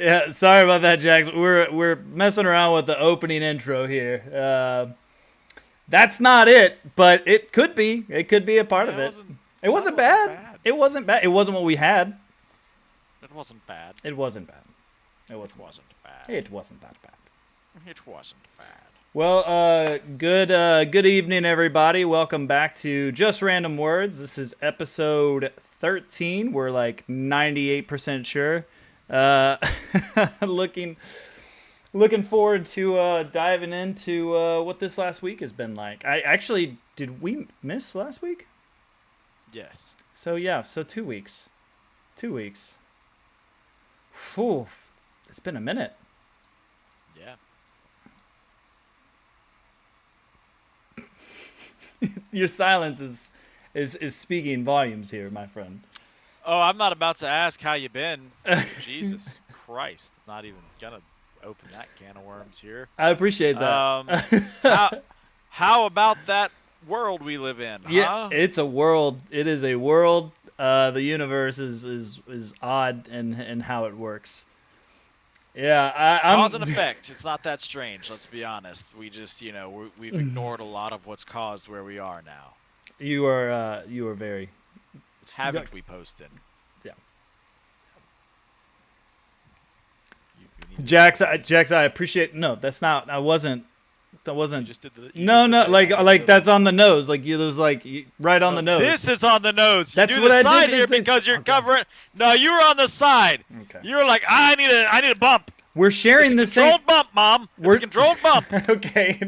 Yeah, sorry about that, Jax. We're messing around with the opening intro here. That's not it, but it could be. It could be a part of it. It wasn't bad. It wasn't bad. It wasn't what we had. It wasn't bad. It wasn't bad. It wasn't bad. It wasn't that bad. It wasn't bad. Well, good evening, everybody. Welcome back to Just Random Words. This is episode 13. We're like 98% sure. Looking forward to diving into what this last week has been like. Did we miss last week? Yes. So yeah, 2 weeks. 2 weeks. Whew. It's been a minute. Yeah. Your silence is speaking volumes here, my friend. Oh, I'm not about to ask how you been. Jesus Christ. Not even gonna open that can of worms here. I appreciate that. How about that world we live in? Yeah, it's a world. It is a world. The universe is odd in how it works. Yeah, I'm cause and effect. It's not that strange. Let's be honest. We just, we've ignored a lot of what's caused where we are now. You are very. Haven't we, Poston? Yeah. You Jax, I appreciate. No, that's not. I wasn't. You just did no, like that's on the nose. Like you was like right on the nose. This is on the nose. That's you do what the I side did. here because you're covering. No, you were on the side. Okay. You were like, I need a bump. We're sharing the same. Controlled bump, Mom. It's a controlled bump. Okay,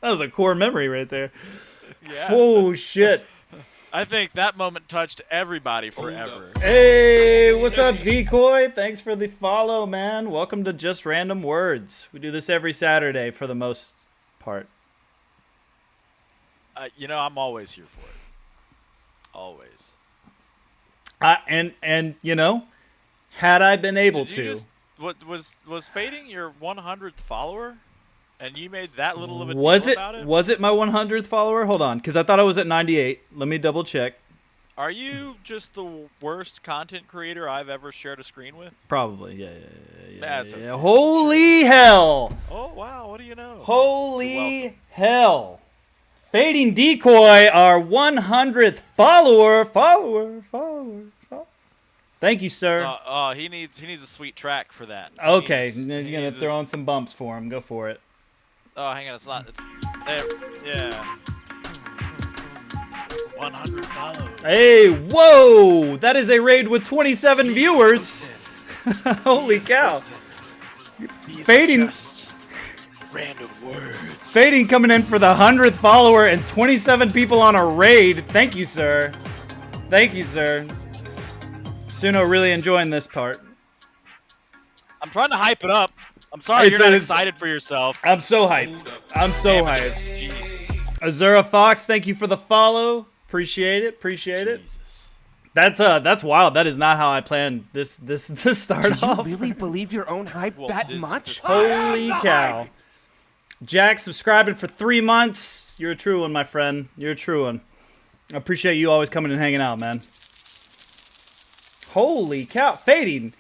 that was a core memory right there. Yeah. Oh shit. I think that moment touched everybody forever. Hey, what's up, Decoy? Thanks for the follow, man. Welcome to Just Random Words. We do this every Saturday for the most part. I'm always here for it. Always. And had I been able to. What was Fading your 100th follower? And you made that little of a deal about it? Was it my 100th follower? Hold on, because I thought I was at 98. Let me double check. Are you just the worst content creator I've ever shared a screen with? Probably, yeah. That's okay. Holy hell! Oh, wow, what do you know? Holy hell! Fading Decoy, our 100th follower. Thank you, sir. He needs a sweet track for that. Okay, you're gonna throw on some bumps for him. Go for it. Oh, hang on, it's there. Yeah. 100 followers. Hey, whoa! That is a raid with 27 viewers. Holy cow! Fading. Random words. Fading coming in for the 100th follower and 27 people on a raid. Thank you, sir. Thank you, sir. Suno really enjoying this part. I'm trying to hype it up. I'm sorry you're not excited for yourself. I'm so hyped. I'm so hyped. Jesus. Azura Fox, thank you for the follow. Appreciate it. Jesus. That's wild. That is not how I planned this to start off. Do you really believe your own hype that much? Holy cow. Jack subscribing for 3 months. You're a true one, my friend. You're a true one. I appreciate you always coming and hanging out, man. Holy cow. Fading.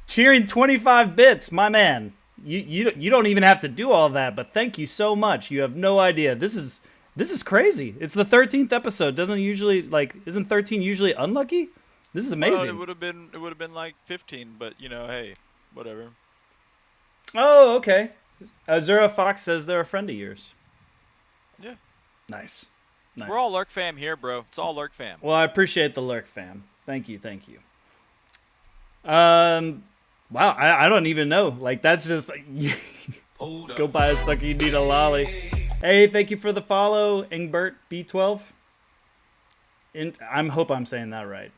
Cheering 25 bits, my man. You don't even have to do all that, but thank you so much. You have no idea. This is crazy. It's the 13th episode. Isn't 13 usually unlucky? This is amazing. Well, it would have been like 15, but hey, whatever. Oh, okay. Azura Fox says they're a friend of yours. Yeah. Nice. We're all Lurk fam here, bro. It's all Lurk fam. Well, I appreciate the Lurk fam. Thank you. Wow, I don't even know. Like, that's just like, go buy a sucker, you need a lolly. Hey, thank you for the follow, Ingbert B12. I hope I'm saying that right.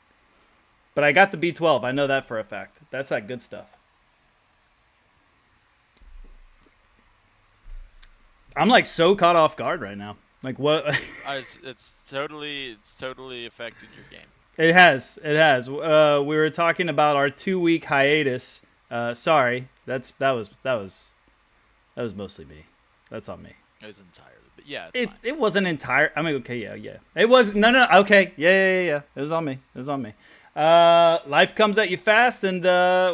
But I got the B12. I know that for a fact. That's that good stuff. I'm like so caught off guard right now. Like what? It's totally affected your game. It has. We were talking about our 2-week hiatus. Sorry, that was mostly me. That's on me. It was entirely, but yeah, it wasn't entire. I mean, okay, yeah. It was no. Okay, yeah. It was on me. Life comes at you fast, and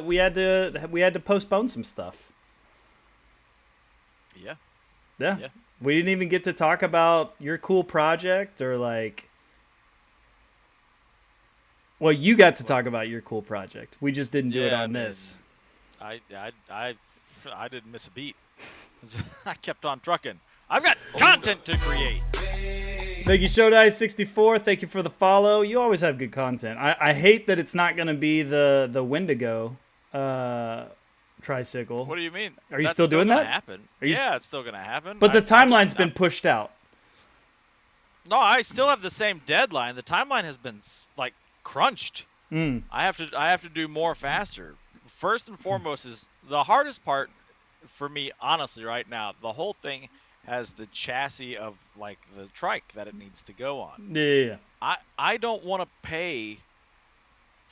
we had to postpone some stuff. Yeah. Yeah. We didn't even get to talk about your cool project or like. Well, you got to talk about your cool project. We just didn't do it on this. I didn't miss a beat. I kept on trucking. I've got content to create. Thank you, Showdice64. Thank you for the follow. You always have good content. I hate that it's not going to be the Wendigo tricycle. What do you mean? Are you still doing that? Happen. Yeah, it's still gonna happen. But the timeline's been pushed out. No, I still have the same deadline. The timeline has been like crunched. I have to do more faster. First and foremost is the hardest part for me, honestly, right now. The whole thing has the chassis of like the trike that it needs to go on. Yeah. I don't want to pay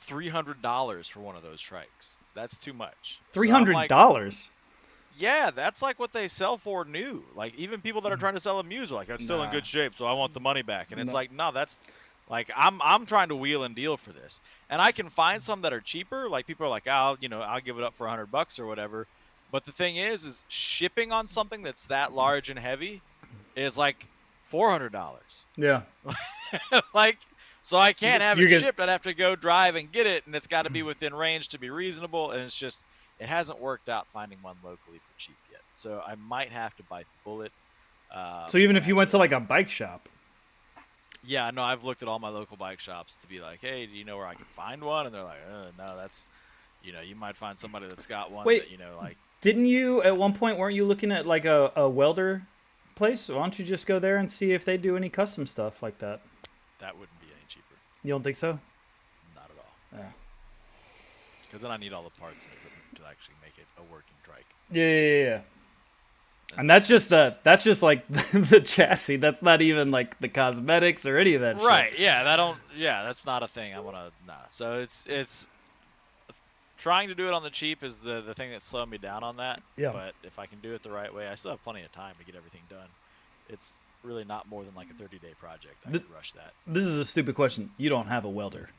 $300 for one of those trikes. That's too much. $300? Yeah, that's like what they sell for new. Like even people that are trying to sell them used are like, I'm still in good shape, so I want the money back. And it's like, no, that's like I'm trying to wheel and deal for this. And I can find some that are cheaper. Like people are like, I'll give it up for $100 or whatever. But the thing is shipping on something that's that large and heavy is like $400. Yeah. Like, so I can't have it shipped. I'd have to go drive and get it, and it's got to be within range to be reasonable. And it's just, it hasn't worked out finding one locally for cheap yet. So I might have to bite the bullet. So even if you went to like a bike shop. Yeah, no, I've looked at all my local bike shops to be like, hey, do you know where I can find one? And they're like, no, that's, you might find somebody that's got one. Wait, that, like. Didn't you at one point, weren't you looking at like a welder place? Why don't you just go there and see if they do any custom stuff like that? That wouldn't be any cheaper. You don't think so? Not at all. Yeah. Because then I need all the parts and equipment to actually make it a working trike. Yeah. And that's just like the chassis. That's not even like the cosmetics or any of that shit. Right, yeah, that's not a thing I want to, nah. So it's trying to do it on the cheap is the thing that's slowing me down on that. Yeah. But if I can do it the right way, I still have plenty of time to get everything done. It's really not more than like a 30-day project. I could rush that. This is a stupid question. You don't have a welder.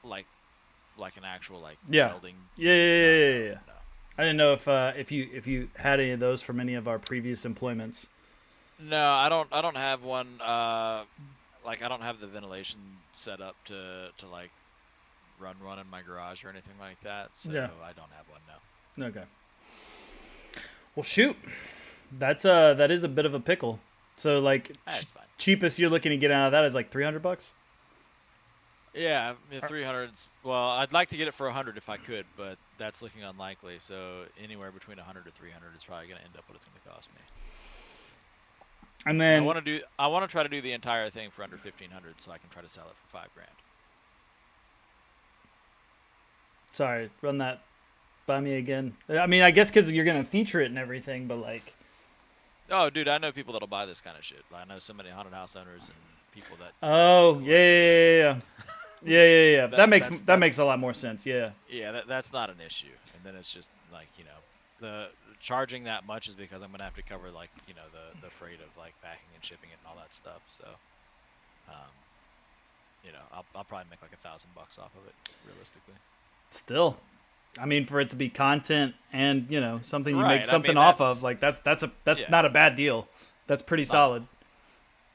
Like an actual welding. Yeah. No. I didn't know if you had any of those from any of our previous employments. No, I don't have one. I don't have the ventilation set up to like run one in my garage or anything like that. So yeah. I don't have one now. Okay. Well, shoot. That is a bit of a pickle. So like cheapest you're looking to get out of that is like $300. Yeah, 300. Well, I'd like to get it for 100 if I could, but that's looking unlikely. So anywhere between 100 to 300 is probably going to end up what it's going to cost me. And then I want to try to do the entire thing for under 1,500, so I can try to sell it for $5,000. Sorry, run that by me again. I mean, I guess because you're going to feature it and everything, but like. Oh, dude, I know people that'll buy this kind of shit. I know so many haunted house owners and people that. Oh, yeah. Yeah. That makes a lot more sense. Yeah. Yeah, that's not an issue. And then it's just like, the charging that much is because I'm gonna have to cover like, the freight of like packing and shipping it and all that stuff. So, I'll probably make like $1,000 off of it realistically. Still, I mean, for it to be content and something you right. make something off of, like that's not a bad deal. That's pretty solid.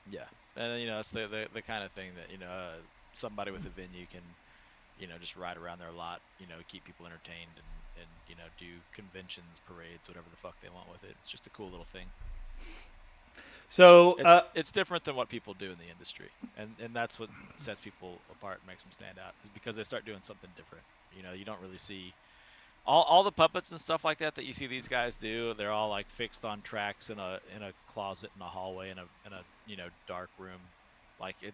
Yeah, and it's the kind of thing that somebody with a venue can just ride around their lot, keep people entertained and do conventions, parades, whatever the fuck they want with it. It's just a cool little thing. So it's different than what people do in the industry, and that's what sets people apart and makes them stand out, is because they start doing something different. You don't really see all the puppets and stuff like that you see these guys do. They're all like fixed on tracks in a closet in a hallway in a dark room. Like it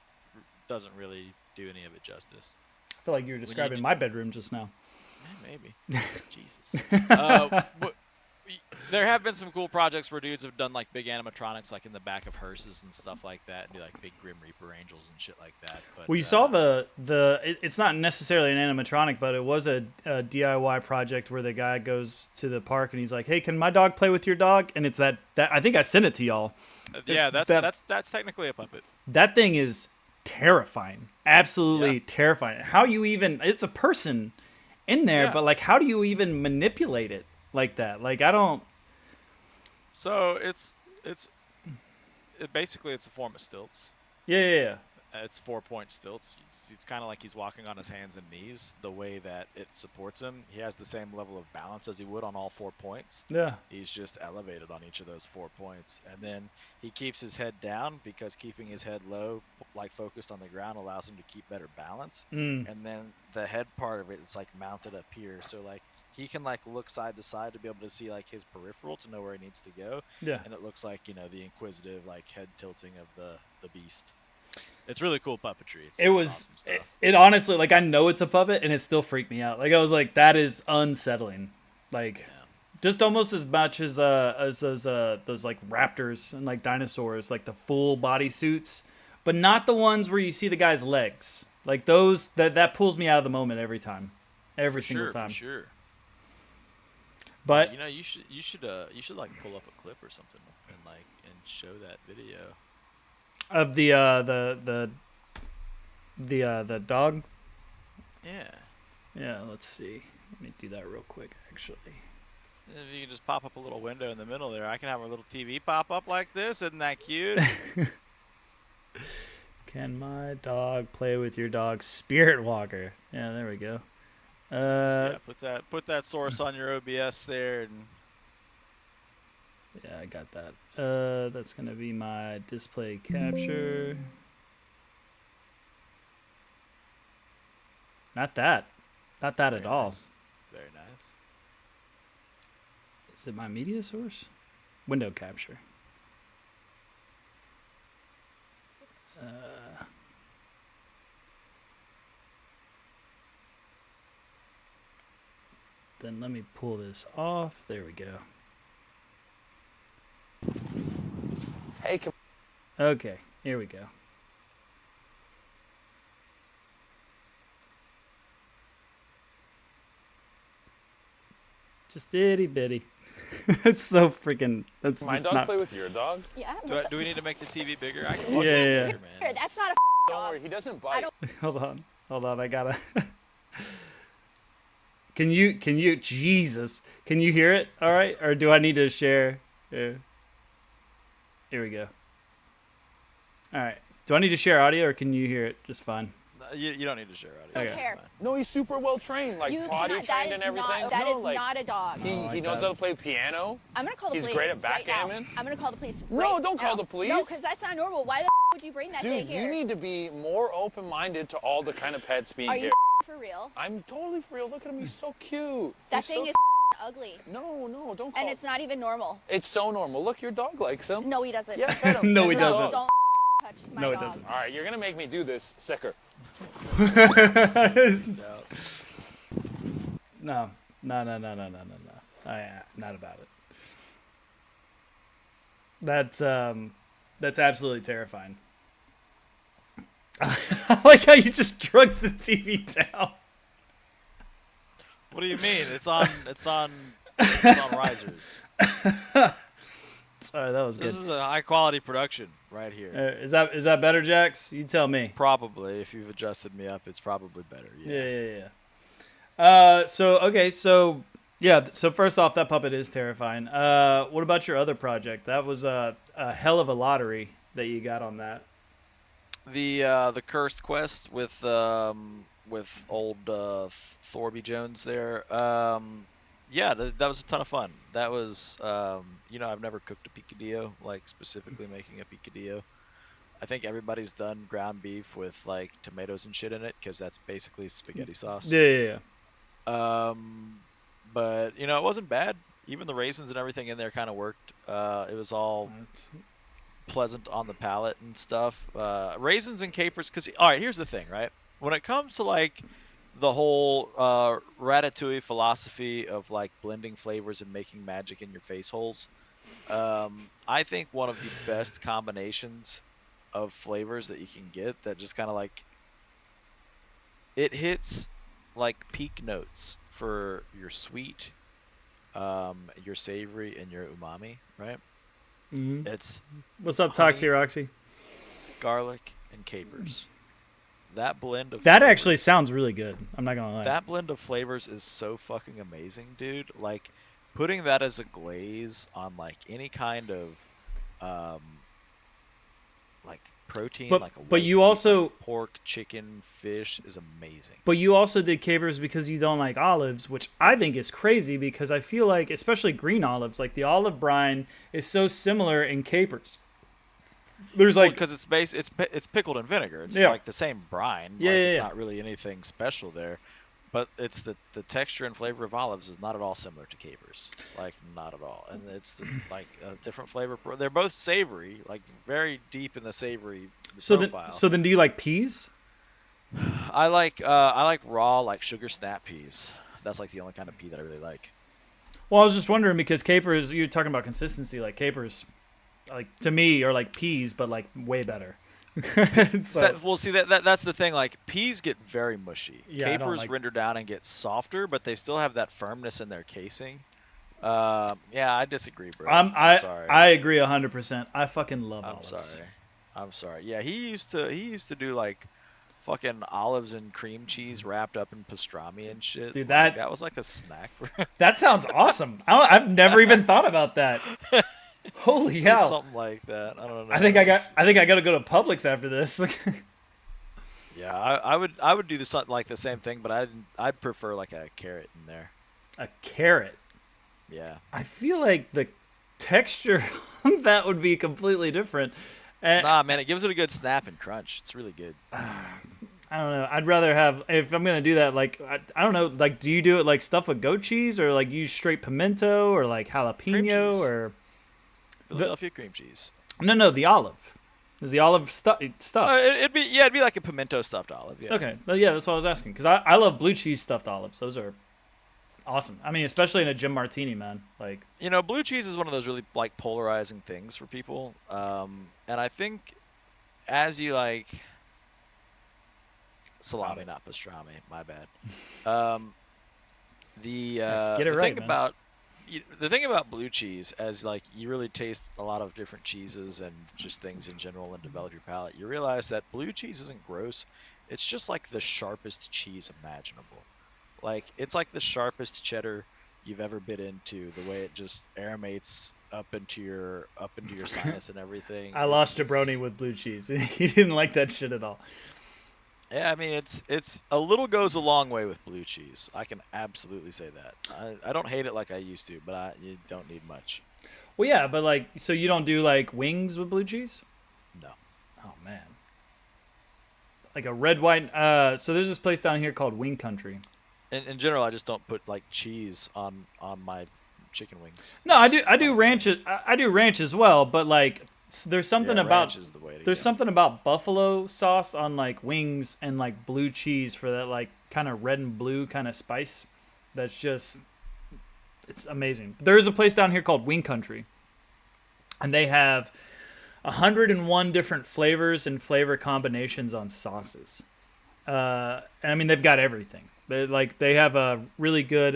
doesn't really do any of it justice. I feel like you were describing my bedroom just now. Maybe. Jesus. There have been some cool projects where dudes have done like big animatronics, like in the back of hearses and stuff like that, and do like big Grim Reaper angels and shit like that. But, well, you saw it's not necessarily an animatronic, but it was a DIY project where the guy goes to the park and he's like, "Hey, can my dog play with your dog?" And it's that I think I sent it to y'all. Yeah, that's technically a puppet. That thing is terrifying. Absolutely terrifying. How you even, it's a person in there, but like, how do you even manipulate it like that? Like, I don't. So basically it's a form of stilts. Yeah. It's 4-point stilts. It's kind of like he's walking on his hands and knees. The way that it supports him, he has the same level of balance as he would on all 4 points. Yeah. He's just elevated on each of those 4 points, and then he keeps his head down because keeping his head low, like focused on the ground, allows him to keep better balance. And then the head part of it is like mounted up here, so like he can like look side to side to be able to see like his peripheral to know where he needs to go. Yeah. And it looks like, the inquisitive like head tilting of the beast. It's really cool puppetry. It was it honestly, like, I know it's a puppet and it still freaked me out. Like, I was like, that is unsettling. Like, just almost as much as those like raptors and like dinosaurs, like the full body suits, but not the ones where you see the guy's legs. Like those that pulls me out of the moment every time. Every single time. For sure. But you should like pull up a clip or something and show that video of the dog. Yeah, let's see. Let me do that real quick actually. If you can just pop up a little window in the middle there, I can have a little TV pop up like this. Isn't that cute? Can my dog play with your dog's spirit walker? Yeah, there we go. Put that source on your OBS there, and yeah, I got that. That's gonna be my display capture. Not that at all. Very nice. Is it my media source? Window capture. Then let me pull this off. There we go. Hey, Okay, here we go. Just itty bitty. It's so freaking. That's my just dog not. play with your dog? Yeah. Do we need to make the TV bigger? I can Yeah, yeah. Bigger, man. That's not a Don't dog. worry, he doesn't bite. Hold on. I gotta. Can you? Jesus, can you hear it? All right, or do I need to share? Here we go. All right. Do I need to share audio, or can you hear it just fine? You don't need to share audio. Don't care. No, he's super well trained, like You potty cannot- trained and everything. That no, is like, not a dog. He knows how to play piano. I'm gonna call the He's police. great at right now. backgammon. I'm gonna call the police. No, right don't call now. the police. No, because that's not normal. Why the would you bring that Dude, thing here? you need to be more open-minded to all the kind of pets being Are here. you for real? I'm totally for real. Look at him. He's so cute. That He's thing so is ugly. No, don't call And it's not even normal. It's so normal. Look, your dog likes him. No, he doesn't. Yeah, pet him. No, Pet he the doesn't. dog. Don't touch my No, it dog. doesn't. All right, you're going to make me do this sicker. No. Not about it. That's absolutely terrifying. I like how you just drug the TV down. What do you mean? It's on risers. Sorry, that was good. This is a high quality production right here. Is that better, Jax? You tell me. Probably, if you've adjusted me up, it's probably better. Yeah. So first off, that puppet is terrifying. What about your other project? That was a hell of a lottery that you got on that. The cursed quest with old Thorby Jones there. That was a ton of fun. That was I've never cooked a picadillo, like specifically making a picadillo. I think everybody's done ground beef with like tomatoes and shit in it because that's basically spaghetti sauce. Yeah. But it wasn't bad. Even the raisins and everything in there kind of worked. It was all pleasant on the palate and stuff. Raisins and capers, because all right, here's the thing, right? When it comes to like the whole ratatouille philosophy of like blending flavors and making magic in your face holes, I think one of the best combinations of flavors that you can get that just kind of like it hits like peak notes for your sweet, your savory, and your umami, right? Mm-hmm. It's What's up, honey, Toxie Roxy? garlic, and capers. that blend of That flavors, actually sounds really good. I'm not gonna lie. that blend of flavors is so fucking amazing, dude. Like putting that as a glaze on like any kind of um like protein, But- like a but white you meat, also- like pork, chicken, fish is amazing. But you also did capers because you don't like olives, which I think is crazy because I feel like, especially green olives, like the olive brine is so similar in capers. There's like, Because it's pickled in vinegar. It's Yeah. like the same brine. Yeah, like yeah, it's yeah. not really anything special there. But it's the texture and flavor of olives is not at all similar to capers. Like not at all. And it's like a different flavor. They're both savory, like very deep in the savory profile. so then do you like peas? I like raw like sugar snap peas. That's like the only kind of pea that I really like. Well, I was just wondering because capers, you're talking about consistency, like capers, like to me are like peas, but like way better. So, Well, see that's the thing. Like peas get very mushy. Yeah, I don't Capers like- render down and get softer, but they still have that firmness in their casing. Yeah, I disagree, bro. I'm sorry. I agree 100%. I fucking love I'm olives. sorry. I'm sorry. Yeah, he used to do like fucking olives and cream cheese wrapped up in pastrami and shit. Dude, Like, that- that was like a snack for him. That sounds awesome. I've never even thought about that. Holy Or hell! something like that. I don't know. I think I It's- got to go to Publix after this. Yeah, I would do the same thing, but I'd prefer like a carrot in there. A carrot. Yeah. I feel like the texture on that would be completely different. And Nah, man, it gives it a good snap and crunch. It's really good. I don't know. I'd rather have, if I'm gonna do that, like I don't know, like do you do it like stuff with goat cheese or like use straight pimento or like jalapeno cheese. or Philadelphia cream cheese. no the olive. Is the olive stuff? It'd be like a pimento stuffed olive. Yeah. Okay, well, yeah, that's what I was asking because I love blue cheese stuffed olives. Those are awesome. I mean, especially in a Jim Martini, man. Like, You know, blue cheese is one of those really like polarizing things for people. And I think as you like salami, not pastrami, my bad. Get it the right, thing man. the thing about blue cheese, as like you really taste a lot of different cheeses and just things in general and develop your palate, you realize that blue cheese isn't gross. It's just like the sharpest cheese imaginable. Like it's like the sharpest cheddar you've ever bit into. The way it just aromates up into your sinus and everything. I lost It's- Jabroni with blue cheese. He didn't like that shit at all. Yeah, I mean it's a little goes a long way with blue cheese. I can absolutely say that. I don't hate it like I used to, but you don't need much. Well, yeah, but like, so you don't do like wings with blue cheese? No. Oh man. Like a red white. So there's this place down here called Wing Country. In general, I just don't put like cheese on my chicken wings. No, I do ranch. I do ranch as well, but like, there's something Yeah, about ranch is the way to there's go. something about buffalo sauce on like wings and like blue cheese for that like kind of red and blue kind of spice. That's just, it's amazing. There is a place down here called Wing Country, and they have 101 different flavors and flavor combinations on sauces. And I mean, they've got everything. They have a really good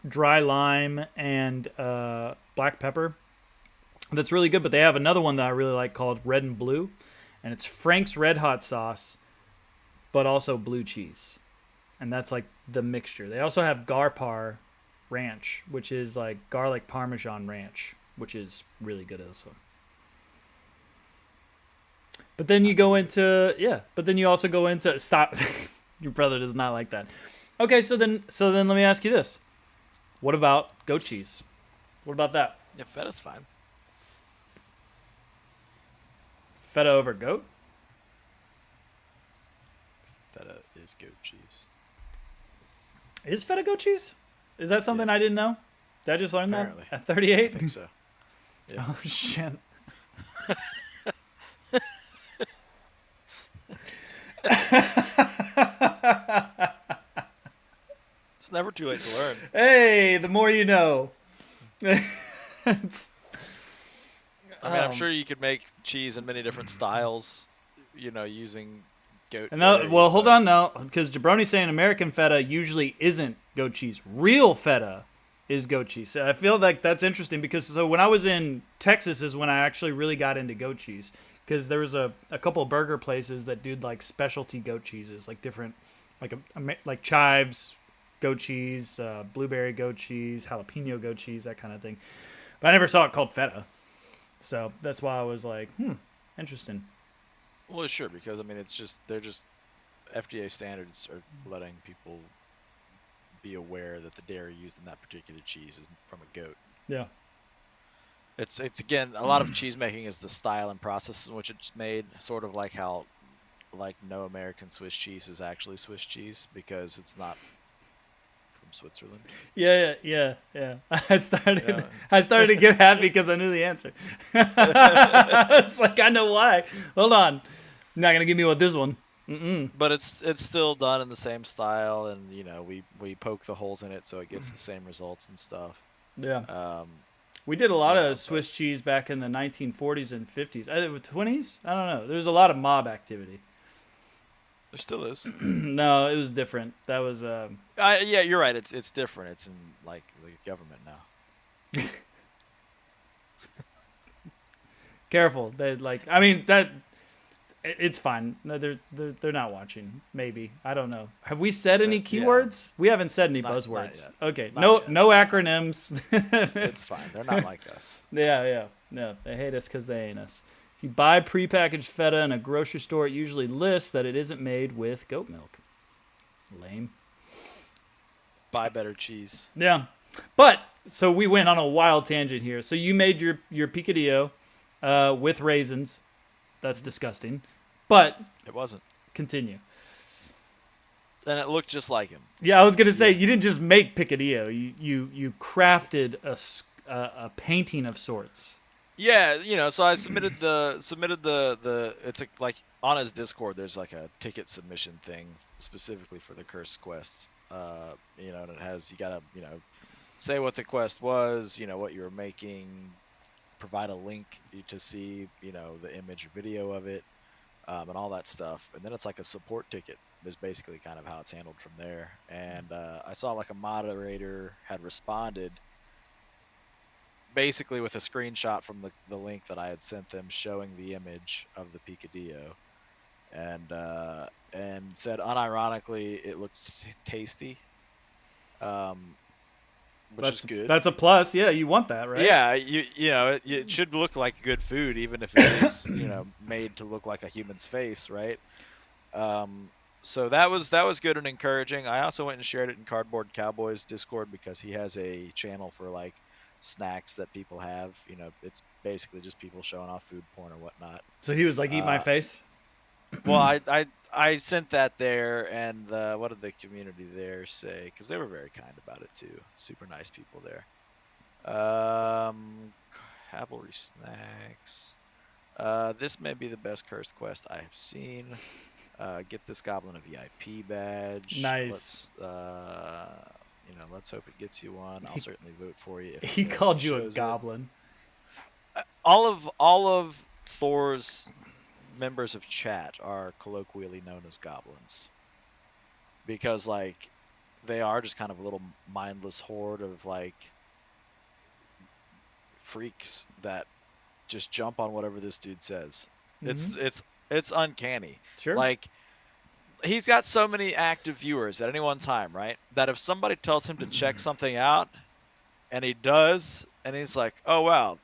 dry lime and black pepper. That's really good, but they have another one that I really like called Red and Blue, and it's Frank's Red Hot sauce, but also blue cheese, and that's like the mixture. They also have Garpar Ranch, which is like garlic Parmesan ranch, which is really good also. But then you go into but then you also go into stop. Your brother does not like that. Okay, so then let me ask you this: what about goat cheese? What about that? Yeah, feta's fine. Feta over goat? Feta is goat cheese. Is feta goat cheese? Is that something I didn't know? Did I just learn Apparently. that at I 38? think so. Yeah. Oh shit. It's never too late to learn. Hey, the more you know. It's- I mean, I'm Um, sure you could make cheese in many different styles, you know, using goat. No, dairy, well, hold but- on now, because Jabroni's saying American feta usually isn't goat cheese. Real feta is goat cheese. So I feel like that's interesting because so when I was in Texas is when I actually really got into goat cheese. because there was a couple of burger places that did like specialty goat cheeses, like different, like chives goat cheese, blueberry goat cheese, jalapeno goat cheese, that kind of thing. But I never saw it called feta, so that's why I was like, interesting. Well, sure, because I mean, they're just FDA standards are letting people be aware that the dairy used in that particular cheese is from a goat. Yeah. It's again, a lot of cheese making is the style and process in which it's made, sort of like how like no American Swiss cheese is actually Swiss cheese because it's not from Switzerland. Yeah. I started to get happy because I knew the answer. It's like, I know why. Hold on. You're not gonna give me what this one. But it's still done in the same style, and we poke the holes in it so it gets the same results and stuff. Yeah. We did a lot yeah, of Swiss cheese back in the 1940s and 50s. 20s? I don't know. There was a lot of mob activity. There still is. No, it was different. That was Yeah, you're right. It's different. It's in like the government now. careful. They like. I mean that. It's fine. No, they're not watching. Maybe, I don't know. Have we said any Yeah. keywords? We haven't said any Not buzzwords. yet. Okay. Not No yet. no acronyms. It's fine. They're not like us. Yeah. They hate us because they ain't us. If you buy prepackaged feta in a grocery store, it usually lists that it isn't made with goat milk. Lame. Buy better cheese. Yeah. But so we went on a wild tangent here. So you made your picadillo with raisins. That's disgusting. But It wasn't. continue. And it looked just like him. Yeah, I was gonna say you didn't just make picadillo. You crafted a painting of sorts. Yeah, so I submitted the it's like on his Discord there's like a ticket submission thing specifically for the cursed quests. And it has you gotta, say what the quest was, what you were making, provide a link to see, the image or video of it, and all that stuff. And then it's like a support ticket is basically kind of how it's handled from there. And I saw like a moderator had responded basically with a screenshot from the link that I had sent them showing the image of the picadillo, and said unironically it looked tasty, which is good. That's a plus. Yeah, you want that, right? Yeah, it should look like good food, even if it is, made to look like a human's face, right? So that was good and encouraging. I also went and shared it in Cardboard Cowboy's Discord because he has a channel for like snacks that people have. It's basically just people showing off food porn or whatnot. So he was like, "Eat my face." Well, I sent that there, and what did the community there say? Because they were very kind about it too. Super nice people there. Cavalry snacks. This may be the best cursed quest I have seen. Get this goblin a VIP badge. Nice. Let's hope it gets you one. I'll certainly vote for you. If He it called you a shows it. goblin. All of Thor's members of chat are colloquially known as goblins because like they are just kind of a little mindless horde of like freaks that just jump on whatever this dude says. It's uncanny. Sure. Like he's got so many active viewers at any one time, right? That if somebody tells him to check something out and he does, and he's like, "Oh wow,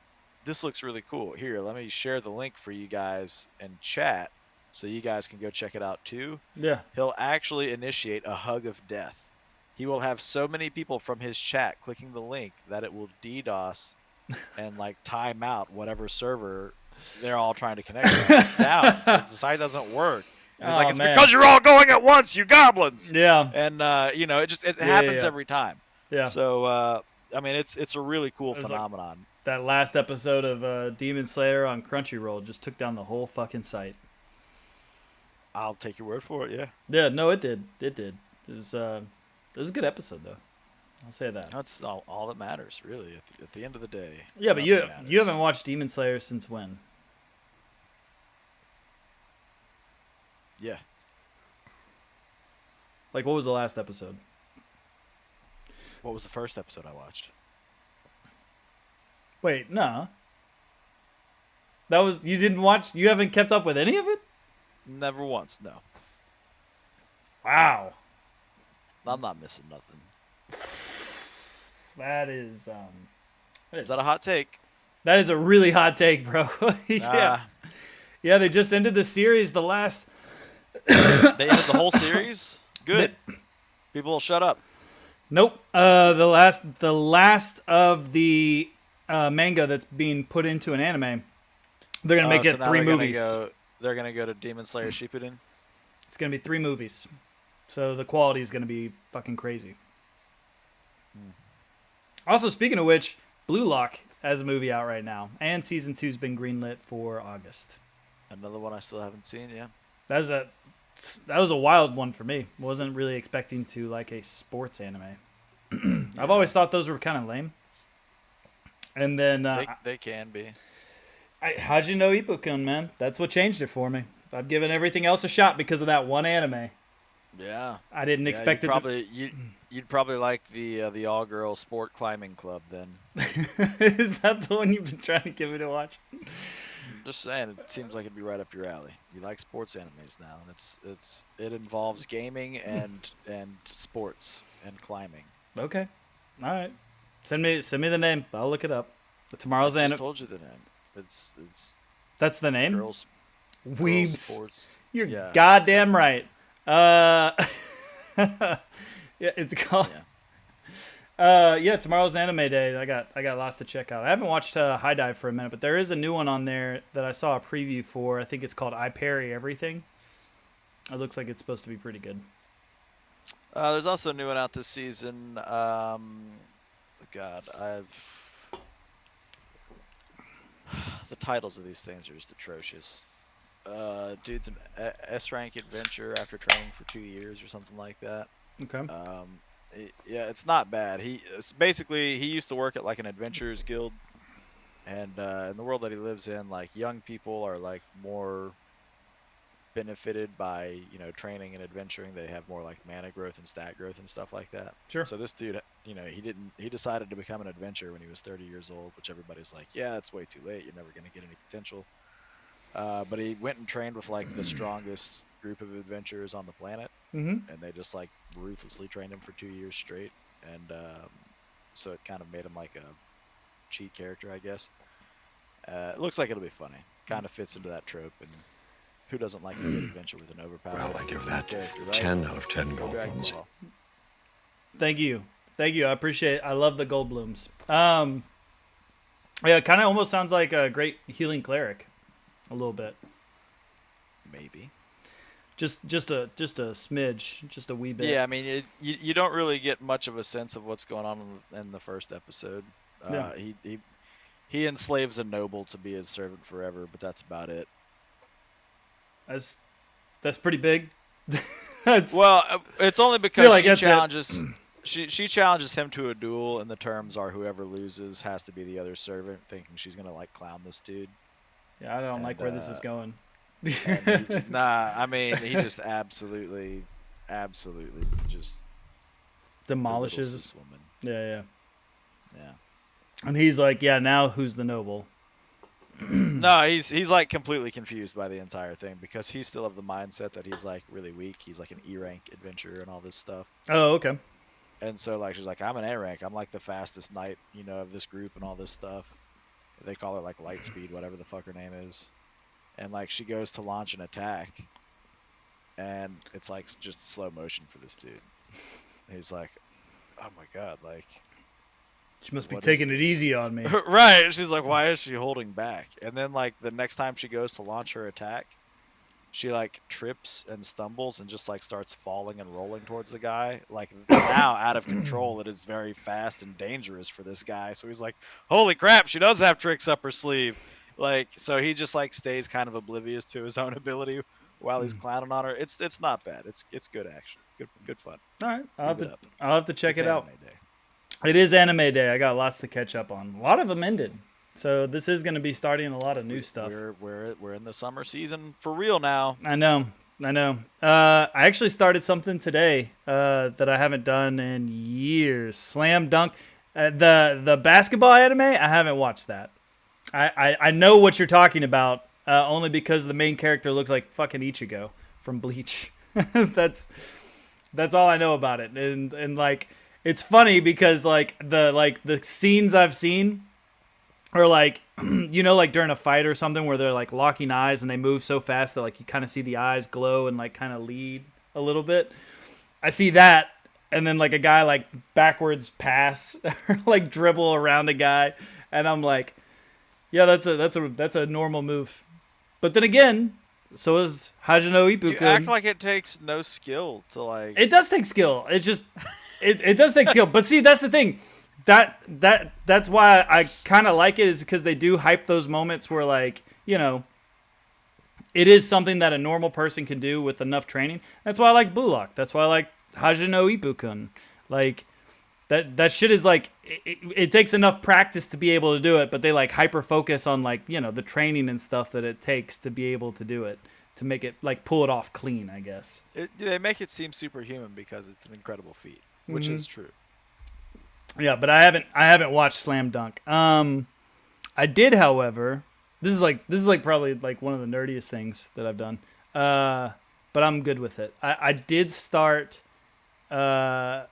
this looks really cool. Here, let me share the link for you guys in chat so you guys can go check it out too." Yeah. He'll actually initiate a hug of death. He will have so many people from his chat clicking the link that it will DDoS and like time out whatever server they're all trying to connect to. It's down. The site doesn't work. And it's like, it's because you're all going at once, you goblins. Yeah. And it happens every time. Yeah. So I mean, it's a really cool phenomenon. That last episode of Demon Slayer on Crunchyroll just took down the whole fucking site. I'll take your word for it. Yeah. Yeah. No, it did. It was a good episode though. I'll say that. That's all that matters, really. At the end of the day. Yeah, but you haven't watched Demon Slayer since when? Yeah. Like, what was the last episode? What was the first episode I watched? Wait, no. That was you didn't watch. You haven't kept up with any of it. Never once. No, Wow, I'm not missing nothing. that is Is that a hot take? that is a really hot take, bro. Yeah, Ah, yeah. They just ended the series. The last. they ended the whole series. Good. People will shut up. Nope. The last of the manga that's being put into an anime. They're gonna make So it now 3 they're gonna movies. they're gonna go to Demon Slayer Shippuden. It's gonna be 3 movies. So the quality is gonna be fucking crazy. Also, speaking of which, Blue Lock has a movie out right now, and season 2's been greenlit for August. Another one I still haven't seen. Yeah. That was a wild one for me. Wasn't really expecting to like a sports anime. I've always thought those were kind of lame. And then They can be. how'd you know Ippokun, man? That's what changed it for me. I've given everything else a shot because of that one anime. Yeah. I didn't expect it You'd probably like the all girl sport climbing club then. to. Is that the one you've been trying to give me to watch? Just saying, it seems like it'd be right up your alley. You like sports animes now, and it involves gaming and sports and climbing. Okay. All right. Send me the name. I'll look it up. Tomorrow's I just anime. told you the name. It's That's the name? girls Weebs. sports. You're Yeah. goddamn right. Yeah, it's called. Yeah, tomorrow's anime day. I got lots to check out. I haven't watched High Dive for a minute, but there is a new one on there that I saw a preview for. I think it's called I Parry Everything. It looks like it's supposed to be pretty good. There's also a new one out this season. God, the titles of these things are just atrocious. Dude's an S-rank adventure after training for 2 years or something like that. Okay. Yeah, it's not bad. It's basically he used to work at like an adventurers guild, and in the world that he lives in, like young people are like more benefited by training and adventuring. They have more like mana growth and stat growth and stuff like that. Sure. So this dude, he decided to become an adventurer when he was 30 years old, which everybody's like, yeah, it's way too late. You're never gonna get any potential. But he went and trained with like the strongest group of adventurers on the planet, Mm-hmm. and they just like ruthlessly trained him for 2 years straight, and so it kind of made him like a cheat character, I guess. It looks like it'll be funny. Kind of fits into that trope, and who doesn't like a good adventure with an overpowered Well, I give that character, right? 10 out of 10 Dragon goblins. Ball. Thank you. I appreciate it. I love the gold blooms. Yeah, it kind of almost sounds like a great healing cleric, a little bit. Maybe. Just a smidge, just a wee bit. Yeah, I mean, you don't really get much of a sense of what's going on in the first episode. Yeah. He enslaves a noble to be his servant forever, but that's about it. That's pretty big. Well, it's only Feel because like she that's it. challenges she challenges him to a duel, and the terms are whoever loses has to be the other servant, thinking she's gonna like clown this dude. Yeah, I don't like where this is going. Nah, I mean, he just absolutely just Demolishes. belittles this woman. Yeah. Yeah. And he's like, yeah, now who's the noble? No, he's like completely confused by the entire thing because he's still of the mindset that he's like really weak. He's like an E rank adventurer and all this stuff. Oh, okay. And so like she's like, I'm an A rank. I'm like the fastest knight, of this group and all this stuff. They call her like light speed, whatever the fuck her name is. And like she goes to launch an attack, and it's like just slow motion for this dude. And he's like, oh my god, like. She must be What is taking it this? easy on me. Right. And she's like, why is she holding back? And then like the next time she goes to launch her attack, she like trips and stumbles and just like starts falling and rolling towards the guy. Like now out of control, it is very fast and dangerous for this guy. So he's like, holy crap, she does have tricks up her sleeve. Like, so he just like stays kind of oblivious to his own ability while he's clowning on her. It's not bad. It's good action. Good fun. All right, I'll Leave it up. have to check It's it out. anime day. It is anime day. I got lots to catch up on. A lot of them ended, so this is going to be starting a lot of new stuff. We're in the summer season for real now. I know. I actually started something today that I haven't done in years. Slam Dunk, the basketball anime. I haven't watched that. I know what you're talking about, only because the main character looks like fucking Ichigo from Bleach. that's all I know about it, and like it's funny because like the scenes I've seen are like like during a fight or something where they're like locking eyes and they move so fast that like you kind of see the eyes glow and like kind of lead a little bit. I see that, and then like a guy like backwards pass or like dribble around a guy, and I'm like, yeah, that's a normal move. But then again, so is Hajino You Ippukun. act like it takes no skill to like. It does take skill. It just it does take skill. But see, that's the thing. That's why I kind of like it, is because they do hype those moments where like, it is something that a normal person can do with enough training. That's why I like Blue Lock. That's why I like Hajino Ippukun. Like that shit is like it takes enough practice to be able to do it, but they like hyper focus on like, the training and stuff that it takes to be able to do it, to make it like pull it off clean, I guess. They make it seem superhuman because it's an incredible feat, which is true. Yeah, but I haven't watched Slam Dunk. I did, however. This is like probably like one of the nerdiest things that I've done. But I'm good with it. I did start. Got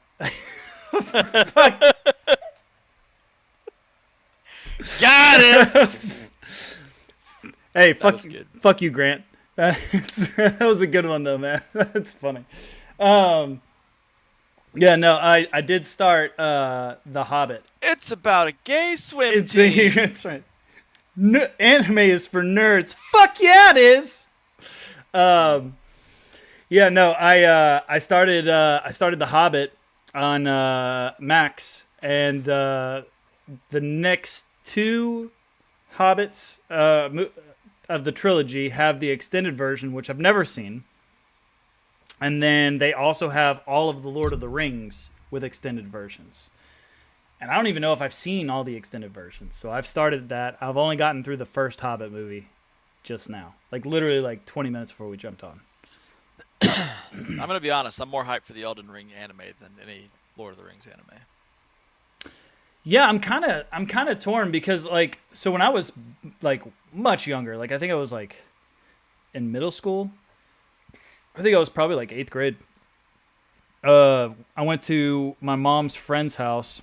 it. Hey, Good. fuck you, Grant. That was a good one though, man. That's funny. Yeah, no, I did start The Hobbit. It's about a gay swim team. That's right. Anime is for nerds. Fuck yeah, it is. Yeah, no, I started The Hobbit on Max, and the next two Hobbits of the trilogy have the extended version, which I've never seen. And then they also have all of the Lord of the Rings with extended versions. And I don't even know if I've seen all the extended versions. So I've started that. I've only gotten through the first Hobbit movie just now. Like literally like 20 minutes before we jumped on. I'm gonna be honest. I'm more hyped for the Elden Ring anime than any Lord of the Rings anime. Yeah, I'm kind of torn because like, so when I was like much younger, like I think I was like in middle school. I think I was probably like 8th grade. I went to my mom's friend's house,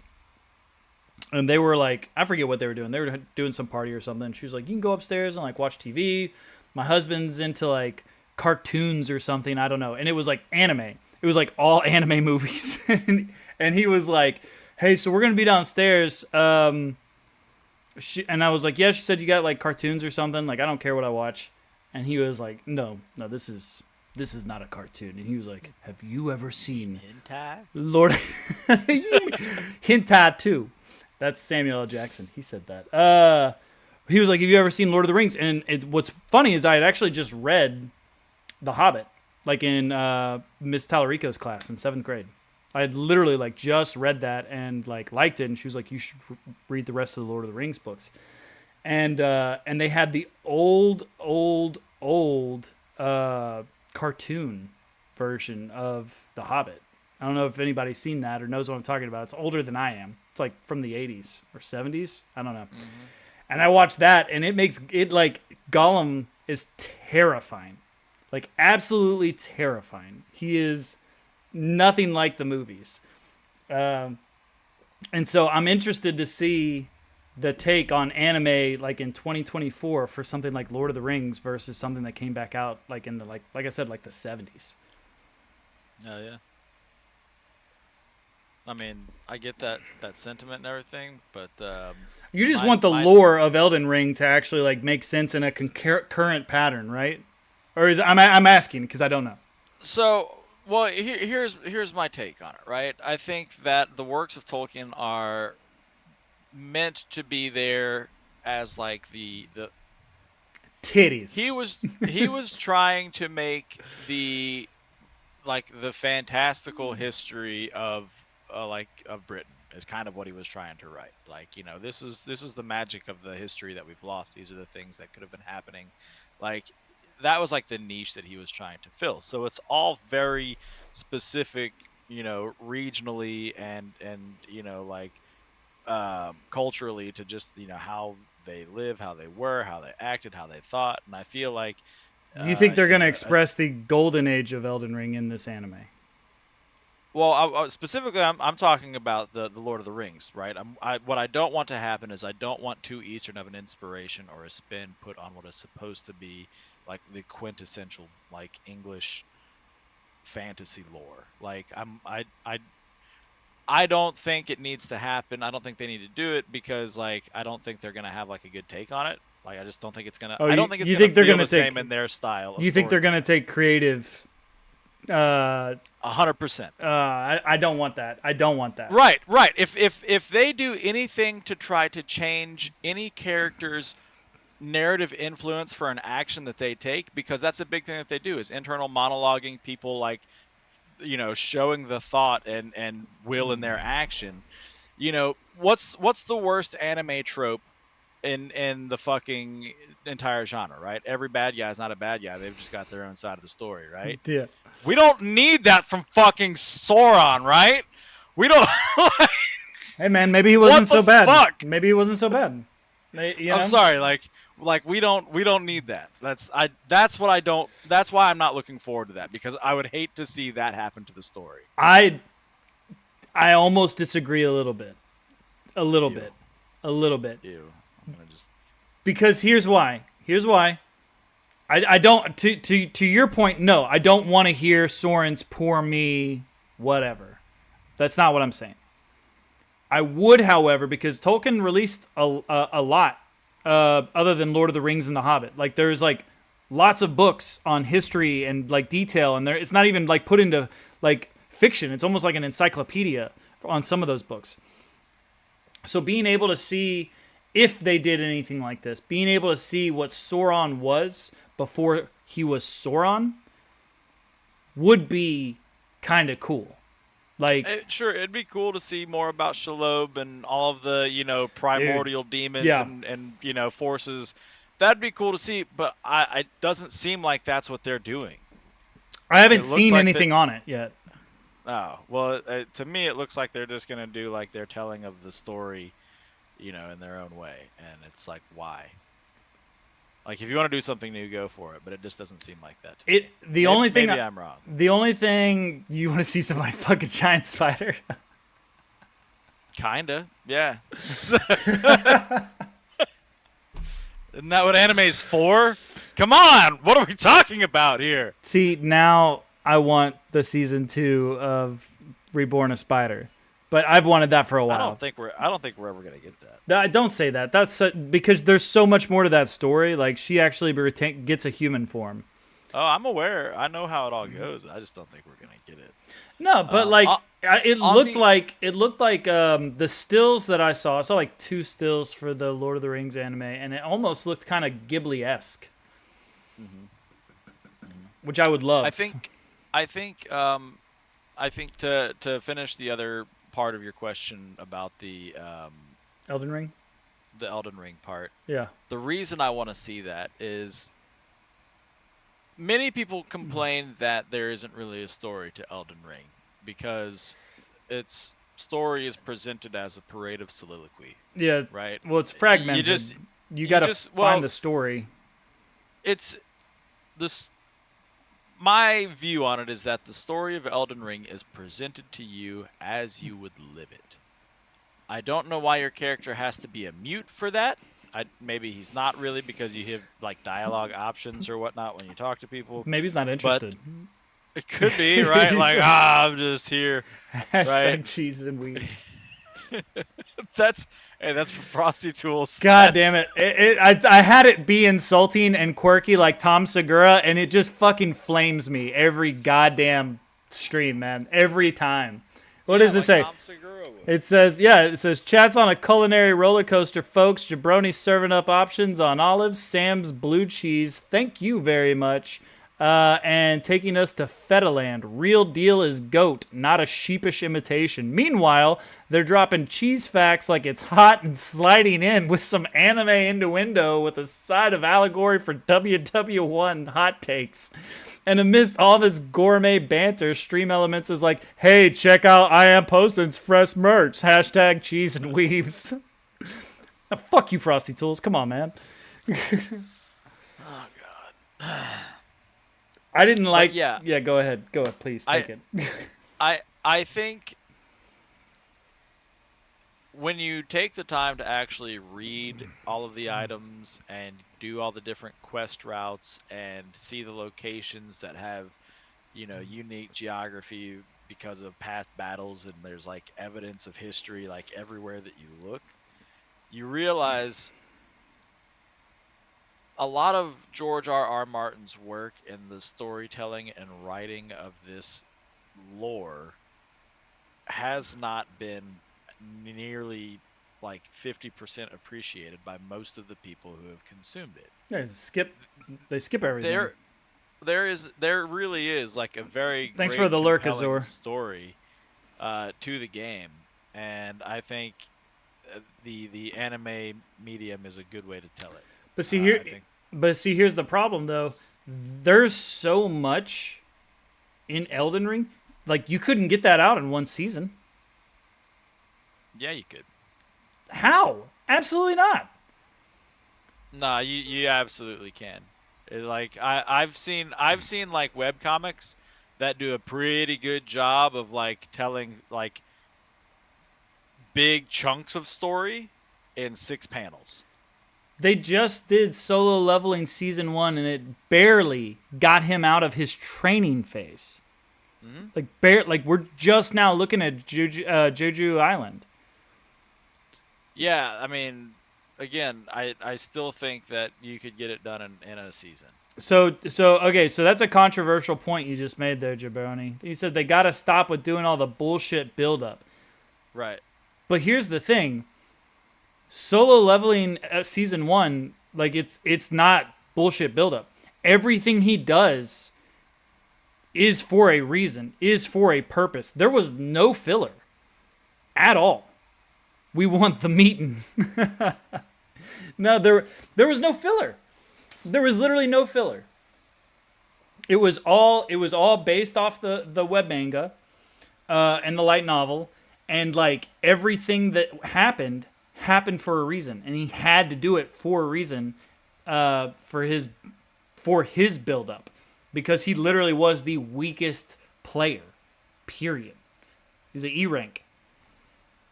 and they were like, I forget what they were doing. They were doing some party or something. She was like, you can go upstairs and like watch TV. My husband's into like cartoons or something. I don't know. And it was like anime. It was like all anime movies. And he was like, hey, so we're going to be downstairs. And I was like, yeah, she said you got like cartoons or something. Like, I don't care what I watch. And he was like, no, this is not a cartoon. And he was like, have you ever seen Hentai? Lord Hentai 2? That's Samuel L. Jackson. He said that. He was like, have you ever seen Lord of the Rings? And what's funny is I had actually just read The Hobbit, like in Miss Tallarico's class in 7th grade. I had literally like just read that and like liked it. And she was like, you should read the rest of the Lord of the Rings books. And they had the old cartoon version of The Hobbit. I don't know if anybody's seen that or knows what I'm talking about. It's older than I am. It's like from the 80s or 70s. I don't know. Mm-hmm. And I watched that, and it makes it like Gollum is terrifying. Like absolutely terrifying. He is nothing like the movies. And so I'm interested to see the take on anime like in 2024 for something like Lord of the Rings versus something that came back out like in the like I said, like the 70s. Oh yeah. I mean, I get that sentiment and everything, but you just want the lore of Elden Ring to actually like make sense in a current pattern, right? Or is I'm asking because I don't know. So, well, here's my take on it, right? I think that the works of Tolkien are meant to be there as like the titties. He was trying to make the fantastical history of Britain is kind of what he was trying to write. Like, this was the magic of the history that we've lost. These are the things that could have been happening. Like, that was like the niche that he was trying to fill. So it's all very specific, regionally and culturally to just how they live, how they were, how they acted, how they thought, and I feel like You think they're going to know, express the golden age of Elden Ring in this anime? well, specifically, I'm talking about the Lord of the Rings, right? What I don't want to happen is I don't want too Eastern of an inspiration or a spin put on what is supposed to be like the quintessential like English fantasy lore. Like I don't think it needs to happen. I don't think they need to do it because like I don't think they're gonna have like a good take on it. Like I just don't think it's gonna. Oh, I don't think it's you gonna think they're feel gonna the same take- in their style. Of You think they're going to storytelling. take creative? 100%. I don't want that. I don't want that. Right. If they do anything to try to change any character's narrative influence for an action that they take, because that's a big thing that they do is internal monologuing, people like showing the thought and will in their action. What's the worst anime trope in the fucking entire genre, right? Every bad guy is not a bad guy. They've just got their own side of the story, right? Yeah. We don't need that from fucking Sauron, right? We don't. Hey man, maybe he wasn't What the so bad. fuck? Maybe he wasn't so bad. You know? I'm sorry, like we don't need that. That's why I'm not looking forward to that, because I would hate to see that happen to the story. I almost disagree a little bit. A little Ew. bit. A little bit. Ew. I'm gonna just Because here's why. I don't to your point, no, I don't want to hear Soren's poor me whatever. That's not what I'm saying. I would, however, because Tolkien released a lot other than Lord of the Rings and The Hobbit. Like there's like lots of books on history and like detail, and it's not even like put into like fiction. It's almost like an encyclopedia on some of those books. So being able to see if they did anything like this, being able to see what Sauron was before he was Sauron would be kind of cool. Like, sure, it'd be cool to see more about Shelob and all of the primordial demons yeah. and forces. That'd be cool to see, but it doesn't seem like that's what they're doing. I haven't It looks seen like anything on it yet. Oh, well, to me, it looks like they're just going to do like their telling of the story, in their own way. And it's like, why? Like, if you want to do something new, go for it. But it just doesn't seem like that to me. The only thing Maybe I'm wrong. The only thing you want to see somebody fuck a giant spider. Kinda, yeah. Isn't that what anime's for? Come on, what are we talking about here? See, now I want the season 2 of Reborn a Spider, but I've wanted that for a while. I don't think we're ever gonna get that. Don't say that. That's because there's so much more to that story. Like she actually gets a human form. Oh, I'm aware. I know how it all goes. I just don't think we're gonna get it. No, but it looked like the stills that I saw like 2 stills for the Lord of the Rings anime, and it almost looked kind of Ghibli-esque, which I would love. I think to finish the other part of your question about the Elden Ring. the Elden Ring part. Yeah. The reason I want to see that is many people complain that there isn't really a story to Elden Ring because its story is presented as a parade of soliloquy. Yeah. Right. Well, it's fragmented. You got to find the story. It's this. My view on it is that the story of Elden Ring is presented to you as you would live it. I don't know why your character has to be a mute for that. Maybe he's not really, because you have like dialogue options or whatnot when you talk to people. Maybe he's not interested. It could be, right? Like, I'm just here. Hashtag right? cheese and weeps. That's for Frosty Tools. God damn it. I had it be insulting and quirky like Tom Segura, and it just fucking flames me every goddamn stream, man. Every time. What does it say? Tom Segura would. It says, chat's on a culinary roller coaster, folks. Jabroni's serving up options on olives, Sam's blue cheese. Thank you very much. And taking us to Fetaland. Real deal is goat, not a sheepish imitation. Meanwhile, they're dropping cheese facts like it's hot and sliding in with some anime innuendo with a side of allegory for WW1 hot takes. And amidst all this gourmet banter, Stream Elements is like, hey, check out iamposton's fresh merch. Hashtag cheese and weaves. Fuck you, Frosty Tools. Come on, man. Oh God. I didn't like. yeah. Yeah, go ahead. Go ahead, please. Take it. I think when you take the time to actually read all of the items and do all the different quest routes and see the locations that have, unique geography because of past battles, and there's like evidence of history like everywhere that you look, you realize a lot of George R. Martin's work in the storytelling and writing of this lore has not been nearly like 50% appreciated by most of the people who have consumed it. Yeah, they skip everything. There really is like a very Thanks great, for the lurk, compelling Azor. story to the game, and I think the anime medium is a good way to tell it. But see here's the problem though. There's so much in Elden Ring, like you couldn't get that out in one season. Yeah, you could. How? Absolutely not. Nah, you absolutely can. I've seen like webcomics that do a pretty good job of like telling like big chunks of story in 6 panels. They just did Solo Leveling Season 1, and it barely got him out of his training phase. Mm-hmm. Like we're just now looking at Jeju Island. Yeah, I mean, again, I still think that you could get it done in a season. So that's a controversial point you just made there, Jabroni. You said they got to stop with doing all the bullshit buildup. Right. But here's the thing. Solo Leveling Season 1, like it's not bullshit buildup. Everything he does is for a reason, is for a purpose. There was no filler at all. We want the meeting. No, there was no filler. There was literally no filler. It was all based off the web manga and the light novel, and like everything that happened for a reason, and he had to do it for a reason, for his build up, because he literally was the weakest player. Period. He was an E rank.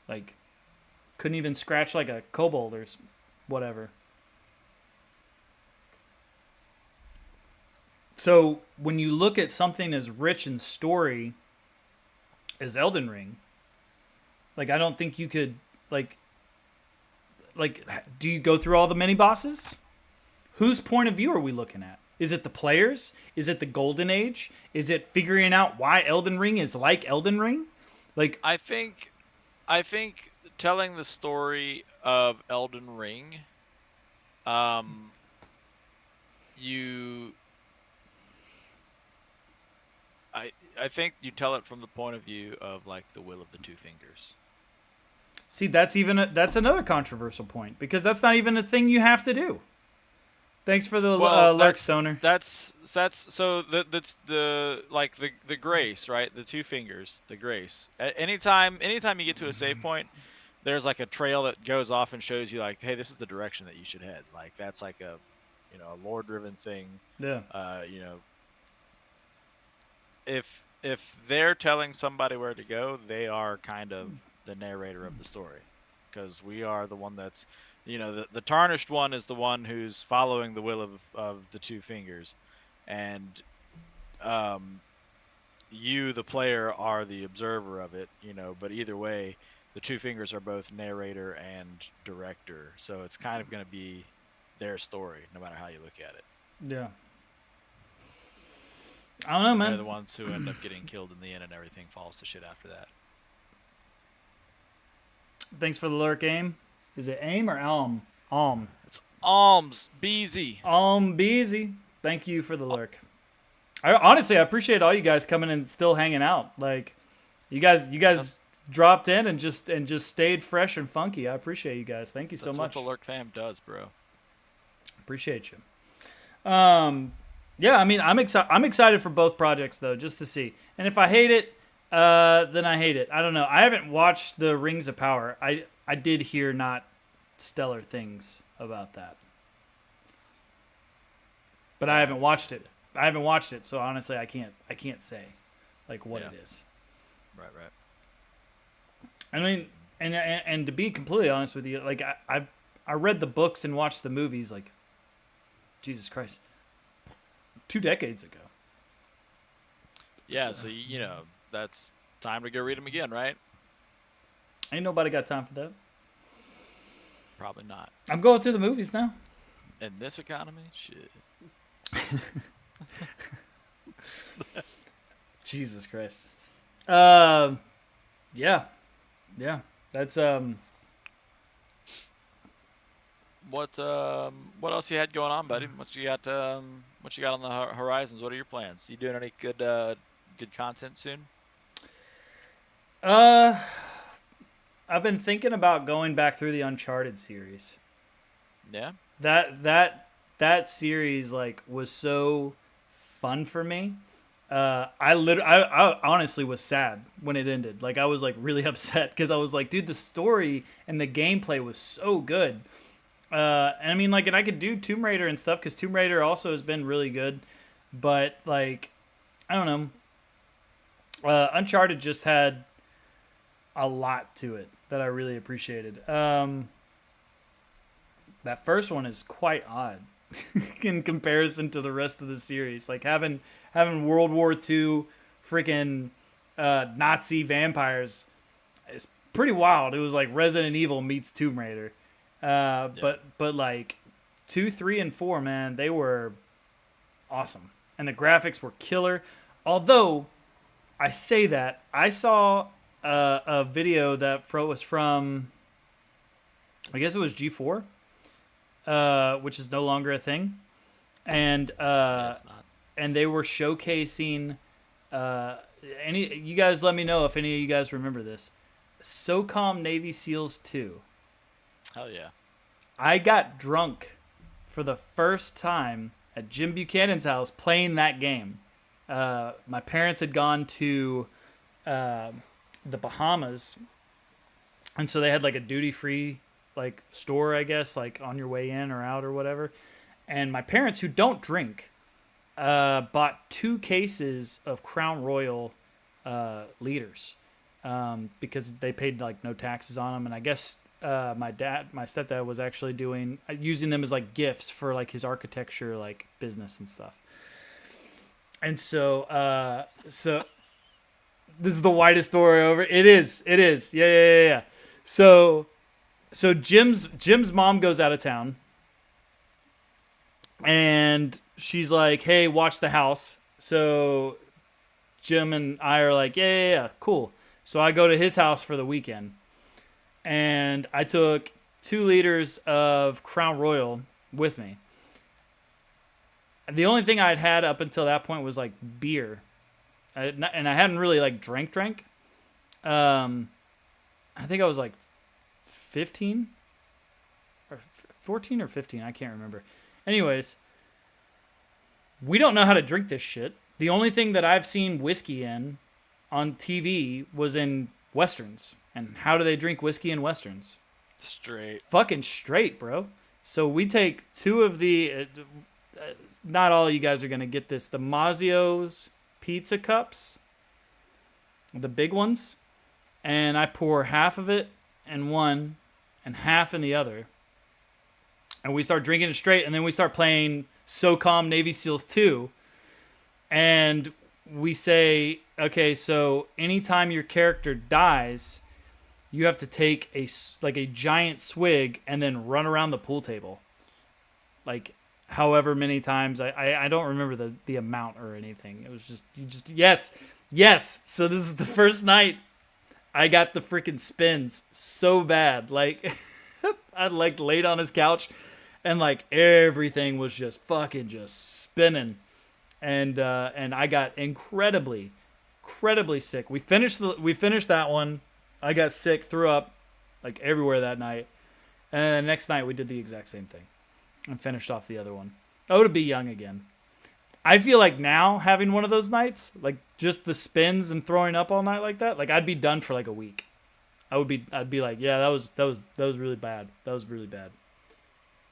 Like, couldn't even scratch like a kobold or whatever. So when you look at something as rich in story as Elden Ring, like I don't think you could like do you go through all the mini bosses? Whose point of view are we looking at? Is it the players? Is it the Golden Age? Is it figuring out why Elden Ring is like Elden Ring? Like I think telling the story of Elden Ring, I think you tell it from the point of view of like the Will of the Two Fingers. See, that's another controversial point, because that's not even a thing you have to do. Thanks for the lurk, Stoner. That's so the grace, right? The 2 fingers, the grace. Anytime you get to a save point, there's like a trail that goes off and shows you like, hey, this is the direction that you should head. Like that's like a lore-driven thing. Yeah. If they're telling somebody where to go, they are kind of the narrator of the story, because we are the one that's, the tarnished one is the one who's following the will of the 2 fingers, and you, the player, are the observer of it, but either way, the 2 fingers are both narrator and director, so it's kind of going to be their story no matter how you look at it. Yeah. I don't know, man. They're the ones who end up getting killed in the end, and everything falls to shit after that. Thanks for the lurk, Aim. Is it Aim or Alm? Alm. It's Alms, Beezy. Alm Beezy. Thank you for the lurk. Honestly, I appreciate all you guys coming and still hanging out. Like, you guys dropped in and just stayed fresh and funky. I appreciate you guys. Thank you so much. That's what the lurk fam does, bro. Appreciate you. Yeah, I mean, I'm excited for both projects though, just to see. And if I hate it, then I hate it. I don't know. I haven't watched the Rings of Power. I did hear not stellar things about that. But I haven't watched it. So honestly, I can't say like what it is. Right. I mean, and to be completely honest with you, like I read the books and watched the movies like, Jesus Christ, 2 decades ago. Yeah, so that's time to go read them again, right? Ain't nobody got time for that. Probably not. I'm going through the movies now. In this economy, shit. Jesus Christ. Yeah. That's What else you had going on, buddy? What you got on the horizons? What are your plans? You doing any good content soon? I've been thinking about going back through the Uncharted series. Yeah. That series like was so fun for me. I honestly was sad when it ended. Like I was like really upset because I was like, dude, the story and the gameplay was so good. And I mean, like, and I could do Tomb Raider and stuff because Tomb Raider also has been really good. But like, I don't know. Uncharted just had a lot to it that I really appreciated. That first one is quite odd in comparison to the rest of the series. Like having World War II freaking Nazi vampires is pretty wild. It was like Resident Evil meets Tomb Raider. But like 2, 3, and 4, man, they were awesome. And the graphics were killer. Although I say that, I saw a video that was from, I guess it was G4, which is no longer a thing. And It's not. and they were showcasing you guys let me know if any of you guys remember this. SOCOM Navy SEALs 2. Hell yeah. I got drunk for the first time at Jim Buchanan's house playing that game. My parents had gone to the Bahamas, and so they had like a duty-free like store, I guess, like on your way in or out or whatever. And my parents, who don't drink, bought 2 cases of Crown Royal liters because they paid like no taxes on them, and I guess my stepdad was actually using them as like gifts for like his architecture like business and stuff. And so this is the whitest story over. It is. Yeah. So Jim's mom goes out of town, and she's like, "Hey, watch the house." So Jim and I are like, "Yeah, cool." So I go to his house for the weekend. And I took 2 liters of Crown Royal with me. The only thing I'd had up until that point was like beer, and I hadn't really like drank. I think I was like 15 or 14 or 15. I can't remember. Anyways, we don't know how to drink this shit. The only thing that I've seen whiskey in on TV was in Westerns. And how do they drink whiskey in Westerns? Straight. Fucking straight, bro. So we take 2 of the... not all of you guys are going to get this. The Mazio's pizza cups. The big ones. And I pour half of it in one and half in the other. And we start drinking it straight. And then we start playing SOCOM Navy SEALs 2. And we say, okay, so anytime your character dies, you have to take a giant swig and then run around the pool table. Like, however many times. I don't remember the amount or anything. It was just, yes. So this is the first night I got the freaking spins so bad. Like, I like laid on his couch and like everything was just fucking just spinning. And I got incredibly sick. We finished that one. I got sick, threw up like everywhere that night. And then the next night we did the exact same thing and finished off the other one. Oh, to be young again. I feel like now having one of those nights, like just the spins and throwing up all night like that, like I'd be done for like a week. I'd be like, yeah, that was really bad. That was really bad.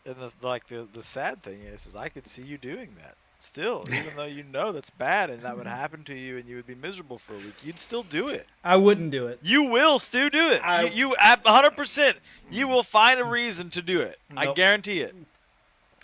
And the sad thing is I could see you doing that still, even though you know that's bad and that would happen to you and you would be miserable for a week. You'd still do it. I wouldn't do it. You will still do it. You 100%. You will find a reason to do it. I Nope. guarantee it.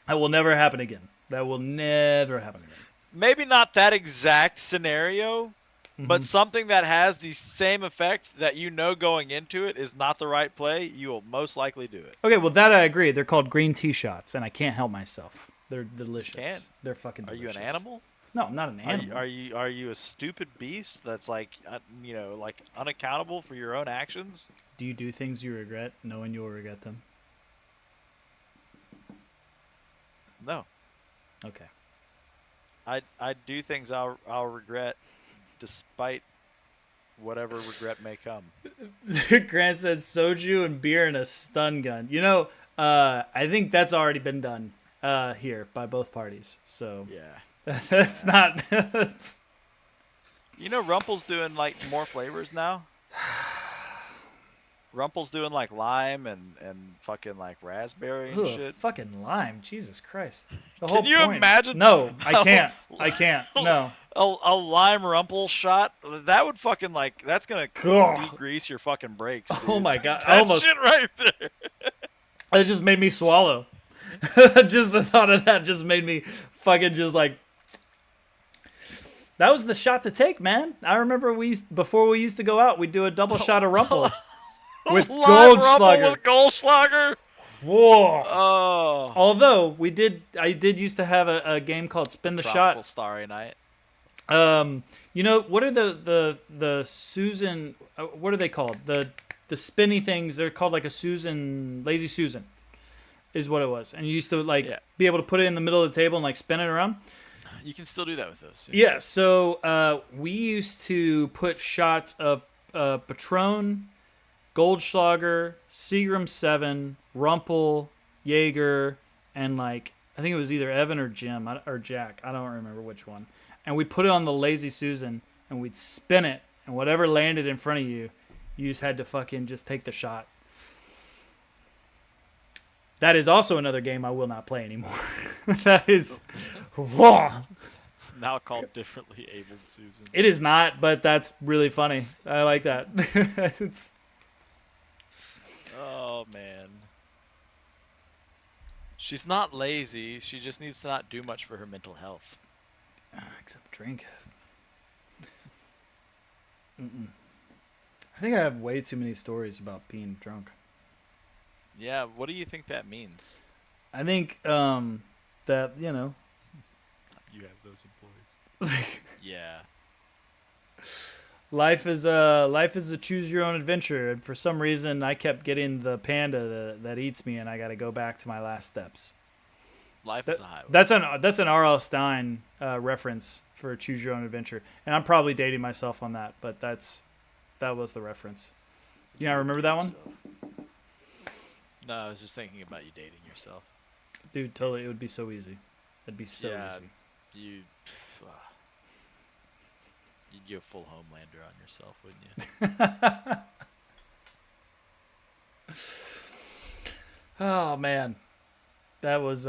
That will never happen again. That will never happen again. Maybe not that exact scenario, but something that has the same effect that you know going into it is not the right play, you will most likely do it. Okay, well that I agree. They're called green tea shots, and I can't help myself. They're delicious. can't? They're fucking Are delicious. you an animal? No, I'm not an animal. Are you a stupid beast that's like like unaccountable for your own actions? Do you do things you regret, knowing you'll regret them? No. Okay. I do things I'll regret despite whatever regret may come. Grant says soju and beer and a stun gun. I think that's already been done here by both parties. So Yeah. that's not. That's... You know Rumple's doing like more flavors now? Rumple's doing like lime and fucking like raspberry and Ugh, shit. fucking lime. Jesus Christ. The Can you point. imagine? No, I can't. I can't. No. A lime rumple shot? That would fucking like that's gonna Ugh. degrease your fucking brakes. Dude. Oh my god. That Almost. shit right there. It just made me swallow. Just the thought of that just made me fucking just like. That was the shot to take, man. I remember before we used to go out, we'd do a double shot of Rumple with Lime rumple Goldschlager. with Goldschlager. Whoa. Oh. Although I did used to have a game called Spin the Tropical Shot. Starry Night. What are the Susan? What are they called? The spinny things. They're called like a Lazy Susan, is what it was. And you used to be able to put it in the middle of the table and like spin it around. You can still do that with those. Yeah. So we used to put shots of Patron, Goldschlager, Seagram 7, Rumple, Jaeger, and like I think it was either Evan or Jim or Jack. I don't remember which one. And we'd put it on the Lazy Susan and we'd spin it, and whatever landed in front of you, you just had to fucking just take the shot. That is also another game I will not play anymore. That is, whoa. It's now called differently abled Susan. It is not, but that's really funny. I like that. Oh man. She's not lazy. She just needs to not do much for her mental health. Except drink. I think I have way too many stories about being drunk. Yeah, what do you think that means? I think that You have those employees. Yeah. life is a choose your own adventure, and for some reason I kept getting the panda that eats me, and I got to go back to my last steps. Life is a highway. That's an R.L. Stein reference for choose your own adventure, and I'm probably dating myself on that, but that was the reference. You not remember that one? No, I was just thinking about you dating yourself. Dude, totally. It would be so easy. It'd be so easy. You'd go full Homelander on yourself, wouldn't you? Oh man, that was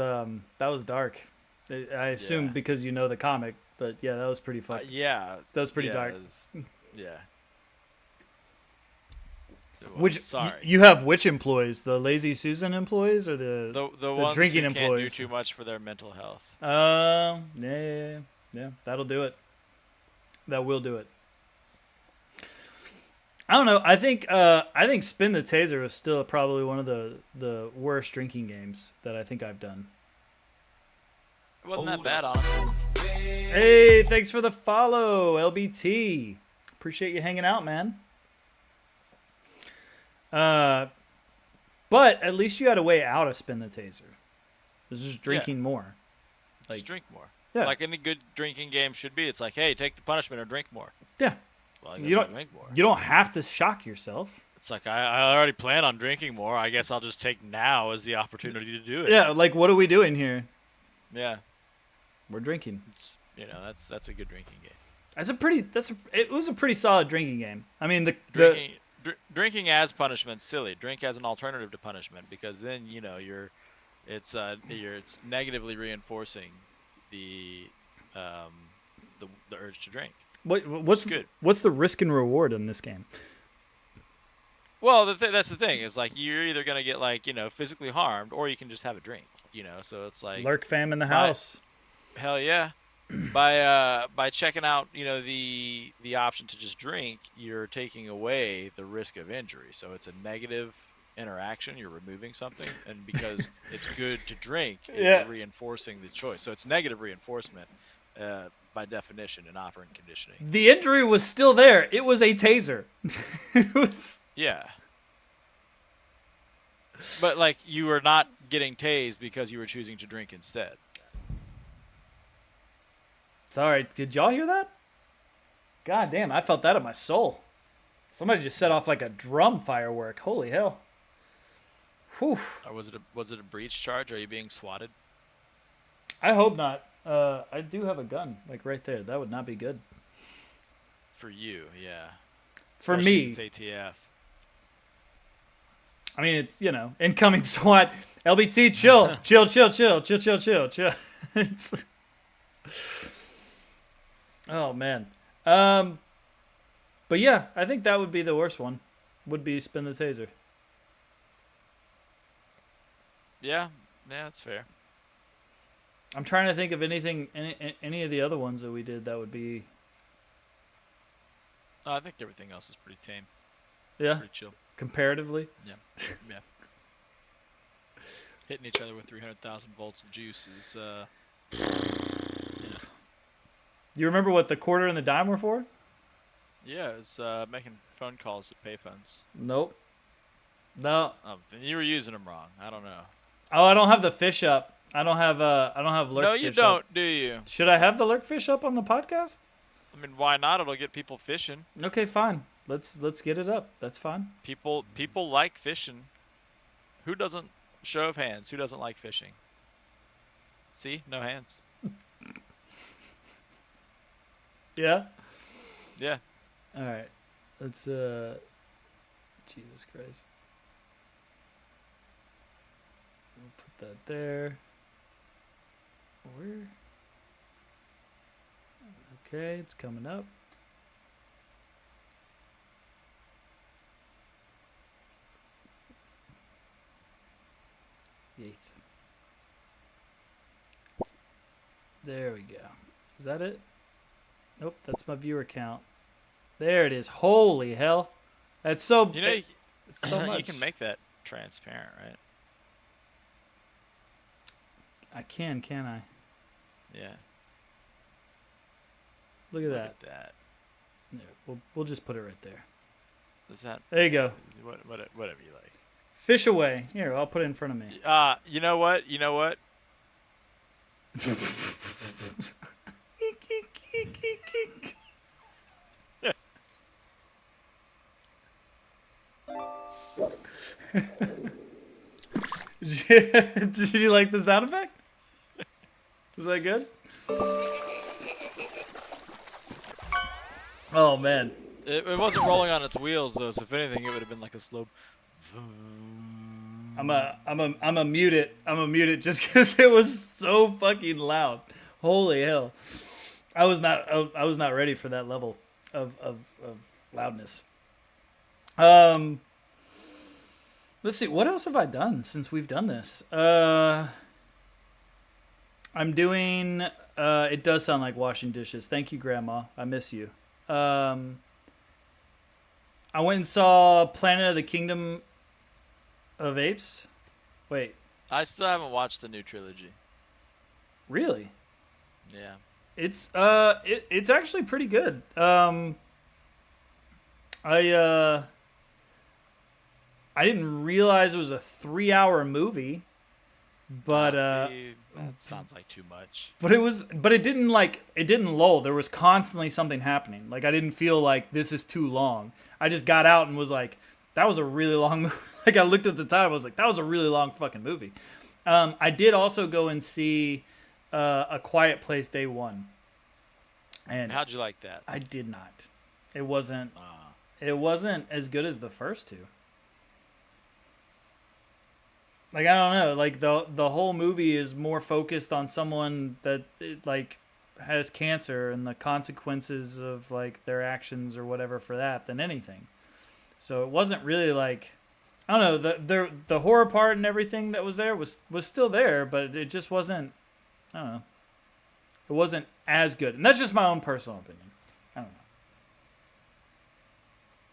dark. I assume because you know the comic, but yeah, that was pretty fucked. Yeah. That was pretty dark. Yeah. Which sorry. You have which employees? The Lazy Susan employees or the ones drinking who employees? can't do too much for their mental health. Yeah. That'll do it. That will do it. I don't know. I think Spin the Taser was still probably one of the worst drinking games that I think I've done. It wasn't that bad, honestly. Hey, thanks for the follow, LBT. Appreciate you hanging out, man. But at least you had a way out of Spin the Taser. It was just drinking more. Just drink more. Yeah. Like any good drinking game should be. It's like, hey, take the punishment or drink more. Yeah. Well, I guess I'll drink more. You don't have to shock yourself. It's like, I already plan on drinking more. I guess I'll just take now as the opportunity to do it. Yeah, like what are we doing here? Yeah. We're drinking. It's, that's a good drinking game. It was a pretty solid drinking game. I mean, drinking as punishment silly. Drink as an alternative to punishment, because then it's negatively reinforcing the um the urge to drink. What's good. what's the risk and reward in this game? Well, that's the thing, is like you're either gonna get like physically harmed, or you can just have a drink. So it's like Lurk fam in the my- house. hell yeah. By checking out the option to just drink, you're taking away the risk of injury. So it's a negative interaction. You're removing something, and because it's good to drink, Yeah. you're reinforcing the choice. So it's negative reinforcement by definition in operant conditioning. The injury was still there. It was a taser. It was. Yeah. But like you were not getting tased because you were choosing to drink instead. Sorry, did y'all hear that? God damn, I felt that in my soul. Somebody just set off like a drum firework. Holy hell. Whew. Or was it a breach charge? Are you being swatted? I hope not. I do have a gun, like right there. That would not be good. For you, yeah. For Especially me. if it's ATF. I mean, it's, incoming SWAT. LBT, chill. chill. It's... Oh, man. But yeah, I think that would be the worst one. Would be spin the taser. Yeah, that's fair. I'm trying to think of any of the other ones that we did that would be... I think everything else is pretty tame, Yeah, pretty chill. comparatively. Yeah. Hitting each other with 300,000 volts of juice is You remember what the quarter and the dime were for? yeah, it's making phone calls to payphones. Nope. No. Then you were using them wrong. I don't know. Oh, I don't have the fish up. I don't have lurk No, fish you up. don't, do you? Should I have the lurk fish up on the podcast? I mean, why not? It'll get people fishing. Okay, fine. Let's get it up. That's fine. People like fishing. Who doesn't? Show of hands. Who doesn't like fishing? See, no hands. Yeah. Yeah. All right. Let's Jesus Christ. We'll put that there. Where? Okay, it's coming up. Yeet. There we go. Is that it? Nope, that's my viewer count. There it is. Holy hell. That's so it's so much. You can make that transparent, right? I can I? Yeah. Look at Look that. at that. Yeah, we'll just put it right there. Is that There you go. whatever you like? Fish away. Here, I'll put it in front of me. You know what? Did you like the sound effect? Was that good? Oh man. It wasn't rolling on its wheels though, so if anything, it would have been like a slow. I'm a mute it. I'm a mute it just because it was so fucking loud. Holy hell. I was not ready for that level of loudness. Let's see, what else have I done since we've done this? I'm doing it does sound like washing dishes. Thank you, Grandma. I miss you. I went and saw Planet of the Kingdom of Apes. Wait, I still haven't watched the new trilogy. really? Yeah. It's it's actually pretty good. I didn't realize it was a 3-hour movie, but See, that sounds like too much. but it didn't lull. There was constantly something happening. Like I didn't feel like this is too long. I just got out and was like, that was a really long movie. Like I looked at the time, I was like, that was a really long fucking movie. I did also go and see A Quiet Place Day 1. And How'd you like that? I did not. It wasn't it wasn't as good as the first two. Like, I don't know, like the whole movie is more focused on someone that like has cancer and the consequences of like their actions or whatever for that than anything. So it wasn't really like, I don't know, the horror part and everything that was there was still there, but it just wasn't, I don't know. It wasn't as good. And that's just my own personal opinion. I don't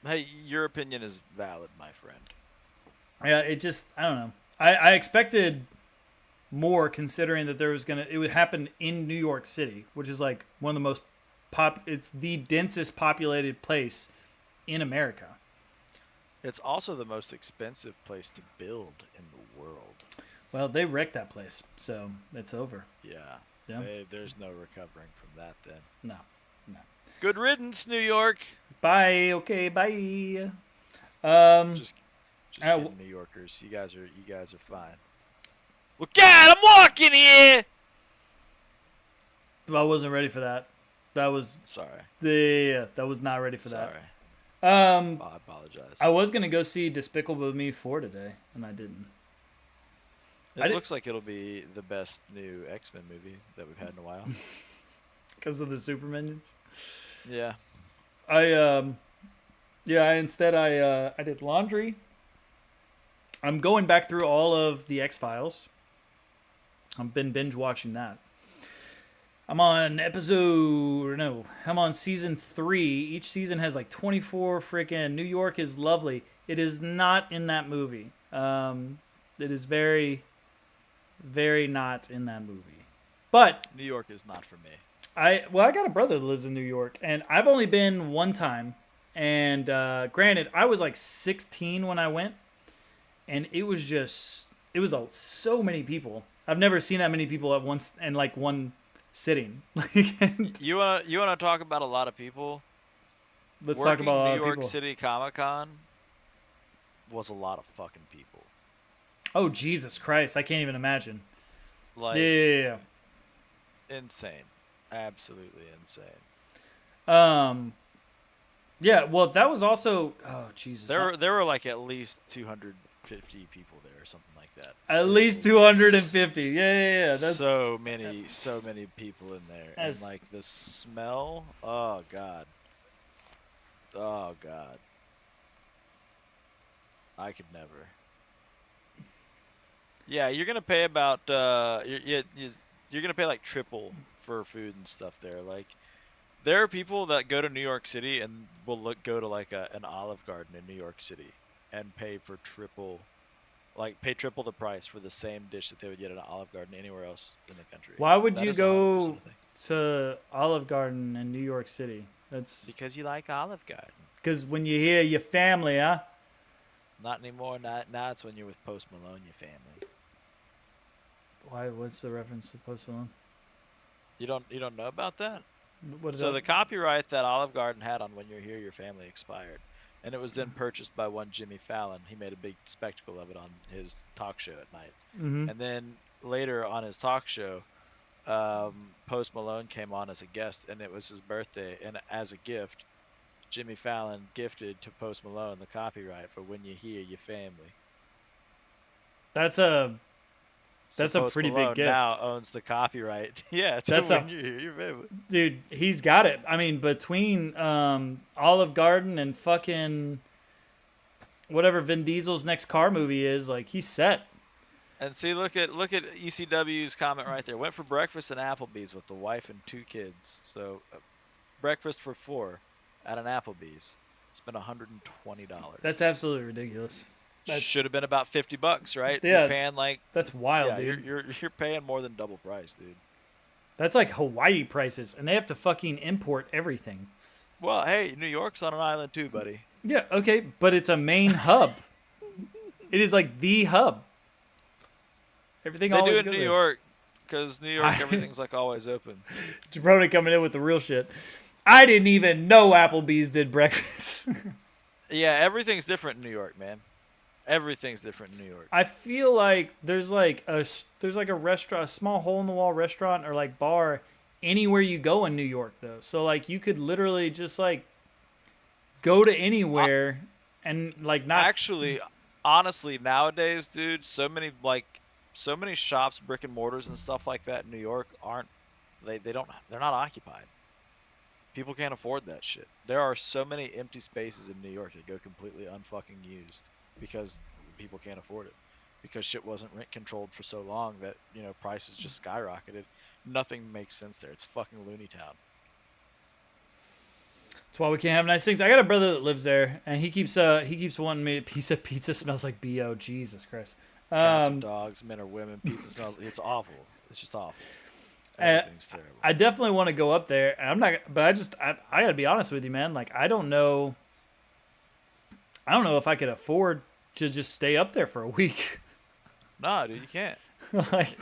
know. Hey, your opinion is valid, my friend. Yeah, it just, I don't know. I expected more considering that it would happen in New York City, which is like one of the most it's the densest populated place in America. It's also the most expensive place to build in the world. Well, they wrecked that place, so it's over. Yeah. Yeah. There's no recovering from that then. No. Good riddance, New York. Bye. Okay, bye. Just kidding, New Yorkers. You guys are fine. Look out! I'm walking here. I wasn't ready for that. That was Sorry. that was not ready for Sorry. that. I apologize. I was gonna go see Despicable Me 4 today, and I didn't. It looks like it'll be the best new X-Men movie that we've had in a while. Because of the Super Minions. Yeah. I did laundry. I'm going back through all of the X-Files. I've been binge watching that. I'm on season 3. Each season has like 24 freaking. New York is lovely. It is not in that movie. It is very, very not in that movie. But New York is not for me. I got a brother that lives in New York, and I've only been one time. And granted, I was like 16 when I went, and it was so many people. I've never seen that many people at once in like one sitting. You wanna talk about a lot of people? Let's talk about a lot New of York people. City Comic Con was a lot of fucking people. Oh Jesus Christ! I can't even imagine. Like Yeah. insane, absolutely insane. Yeah. Well, that was also. Oh Jesus. There were like at least 250 people there or something like that. At least 250. Yeah. That's so many people in there, and That's- like the smell. Oh god. Oh god. I could never. Yeah, you're gonna pay about you're gonna pay like triple for food and stuff there. Like, there are people that go to New York City and will go to like an Olive Garden in New York City and pay triple the price for the same dish that they would get at an Olive Garden anywhere else in the country. Why would That you is 100% go a thing. to Olive Garden in New York City? That's Because you like Olive Garden. because when you hear your family, huh? Not anymore. Now it's when you're with Post Malone, your family. Why? What's the reference to Post Malone? You don't know about that? What is So that? the copyright that Olive Garden had on "When You're Here, Your Family" expired, and it was then purchased by one Jimmy Fallon. He made a big spectacle of it on his talk show at night. Mhm. And then later on his talk show, Post Malone came on as a guest, and it was his birthday. And as a gift, Jimmy Fallon gifted to Post Malone the copyright for "When You Hear, Your Family." That's a So That's a Post pretty big Malone gift. now owns the copyright. Yeah, to That's "When You Hear, Your Family." dude. He's got it. I mean, between Olive Garden and fucking whatever Vin Diesel's next car movie is, like he's set. And see, look at ECW's comment right there. Went for breakfast at Applebee's with the wife and 2 kids. So, breakfast for 4 at an Applebee's. Spent $120. That's absolutely ridiculous. That's Should have been about $50, right? Yeah. You're paying like that's wild, yeah, dude. you're paying more than double price, dude. That's like Hawaii prices, and they have to fucking import everything. Well, hey, New York's on an island too, buddy. Yeah, okay, but it's a main hub. It is like the hub. Everything They always do in goes New there. York, because New York I- everything's like always open. Jabroni coming in with the real shit. I didn't even know Applebee's did breakfast. Yeah, everything's different in New York, man. Everything's different in New York. I feel like there's like a restaurant, a small hole in the wall restaurant or like bar anywhere you go in New York though. So like you could literally just like go to anywhere and like not. Actually, honestly, nowadays, dude, so many shops, brick and mortars and stuff like that in New York aren't they're not occupied. People can't afford that shit. There are so many empty spaces in New York that go completely unfucking used because people can't afford it. Because shit wasn't rent controlled for so long that, prices just skyrocketed. Nothing makes sense there. It's fucking Looney Town. That's why we can't have nice things. I got a brother that lives there, and he keeps wanting me. He said pizza smells like bo. Jesus Christ. Cats or dogs, men or women, pizza smells. It's awful. It's just awful. Everything's terrible. I definitely want to go up there, and I'm not. But I gotta be honest with you, man. Like I don't know. I don't know if I could afford to just stay up there for a week. Nah, dude, you can't. Like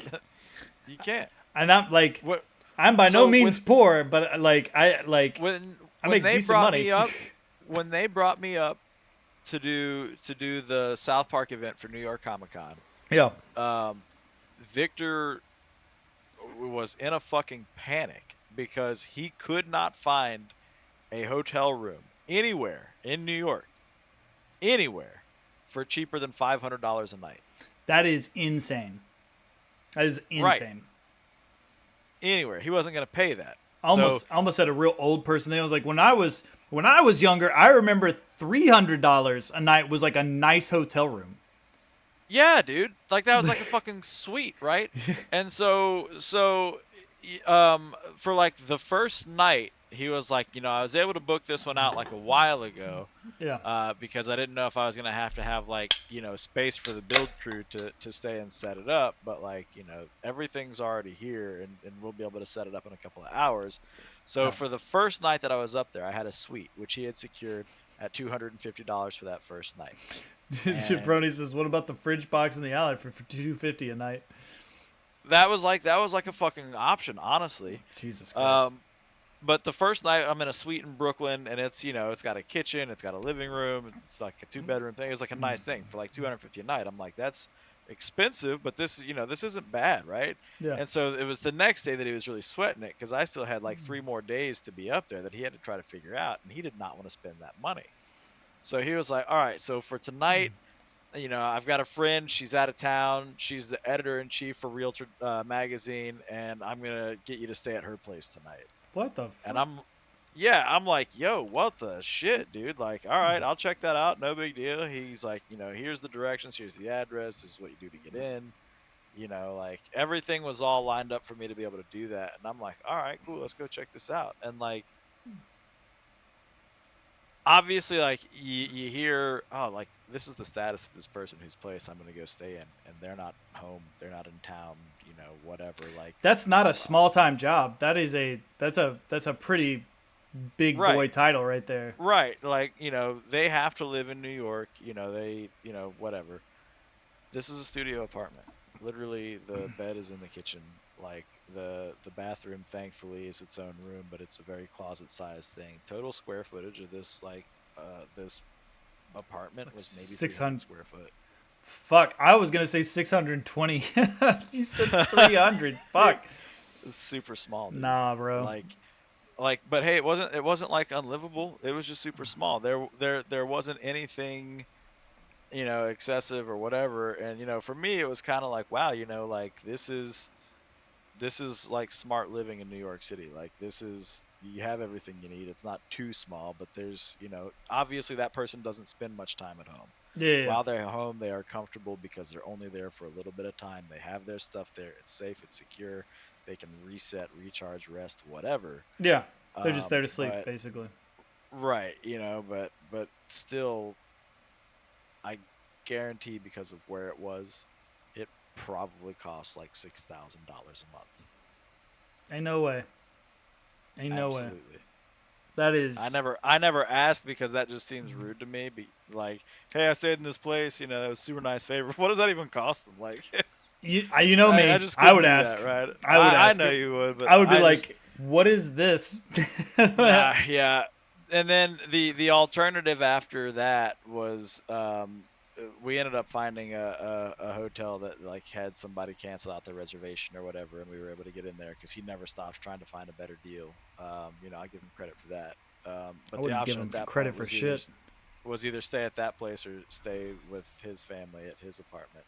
You can't. and I'm like, What? I'm by no So means poor, but like I When make they decent brought money. me up, when they brought me up to do the South Park event for New York Comic Con, yeah. Victor was in a fucking panic because he could not find a hotel room anywhere in New York, anywhere, for cheaper than $500 a night. That is insane. That is Right. insane. Anywhere, he wasn't going to pay that. I almost had a real old person thing. I was like, when I was younger, I remember $300 a night was like a nice hotel room. Yeah, dude. Like that was like a fucking suite, right? And so for like the first night, he was like, I was able to book this one out like a while ago, Yeah. because I didn't know if I was gonna have to have like, space for the build crew to stay and set it up. But like, everything's already here, and we'll be able to set it up in a couple of hours. So Yeah. for the first night that I was up there, I had a suite which he had secured at $250 for that first night. Jabroni says, "What about the fridge box in the alley for $250 a night?" That was like a fucking option, honestly. Jesus Christ. But the first night I'm in a suite in Brooklyn, and it's it's got a kitchen, it's got a living room, it's like a 2-bedroom thing. It's like a nice thing for like $250 a night. I'm like, that's expensive, but this this isn't bad, right? Yeah. And so it was the next day that he was really sweating it because I still had like 3 more days to be up there that he had to try to figure out, and he did not want to spend that money. So he was like, all right, so for tonight, I've got a friend. She's out of town. She's the editor-in-chief for Realtor magazine, and I'm going to get you to stay at her place tonight. What the fuck? And I'm like, yo, what the shit, dude? Like, all right, I'll check that out. No big deal. He's like, here's the directions. Here's the address. This is what you do to get in. Like everything was all lined up for me to be able to do that. And I'm like, all right, cool. Let's go check this out. And like, obviously, like you hear, oh, like this is the status of this person whose place I'm gonna go stay in, and they're not home, they're not in town, whatever. Like that's not a small time job. That's a pretty big boy Right. title right there. Right, like they have to live in New York. Whatever. This is a studio apartment. Literally, the bed is in the kitchen. Like the bathroom, thankfully, is its own room, but it's a very closet-sized thing. Total square footage of this this apartment was maybe 600 300 square foot. Fuck, I was gonna say 620. You said 300. Fuck. It's super small, dude. Nah, bro. But hey, it wasn't like unlivable. It was just super small. There wasn't anything, excessive or whatever. And for me, it was kind of like, wow, like this is like smart living in New York City. Like you have everything you need. It's not too small, but there's, obviously that person doesn't spend much time at home. Yeah. While they're home, they are comfortable because they're only there for a little bit of time. They have their stuff there. It's safe. It's secure. They can reset, recharge, rest, whatever. Yeah. They're just there to sleep, but- basically. Right. But still, I guarantee because of where it was, it probably cost like $6,000 a month. Ain't no way. Ain't no way. Absolutely. That is. I never asked because that just seems rude to me. Like, hey, I stayed in this place. It was super nice favor. What does that even cost them? Like, you know me. I just I would couldn't do ask. that, right? I would ask. I know you would, but I would be like, just, "What is this?" yeah. And then the alternative after that was we ended up finding a hotel that like had somebody cancel out their reservation or whatever, and we were able to get in there because he never stopped trying to find a better deal. I give him credit for that. But the wouldn't give option him at that credit point for was shit. was either stay at that place or stay with his family at his apartment.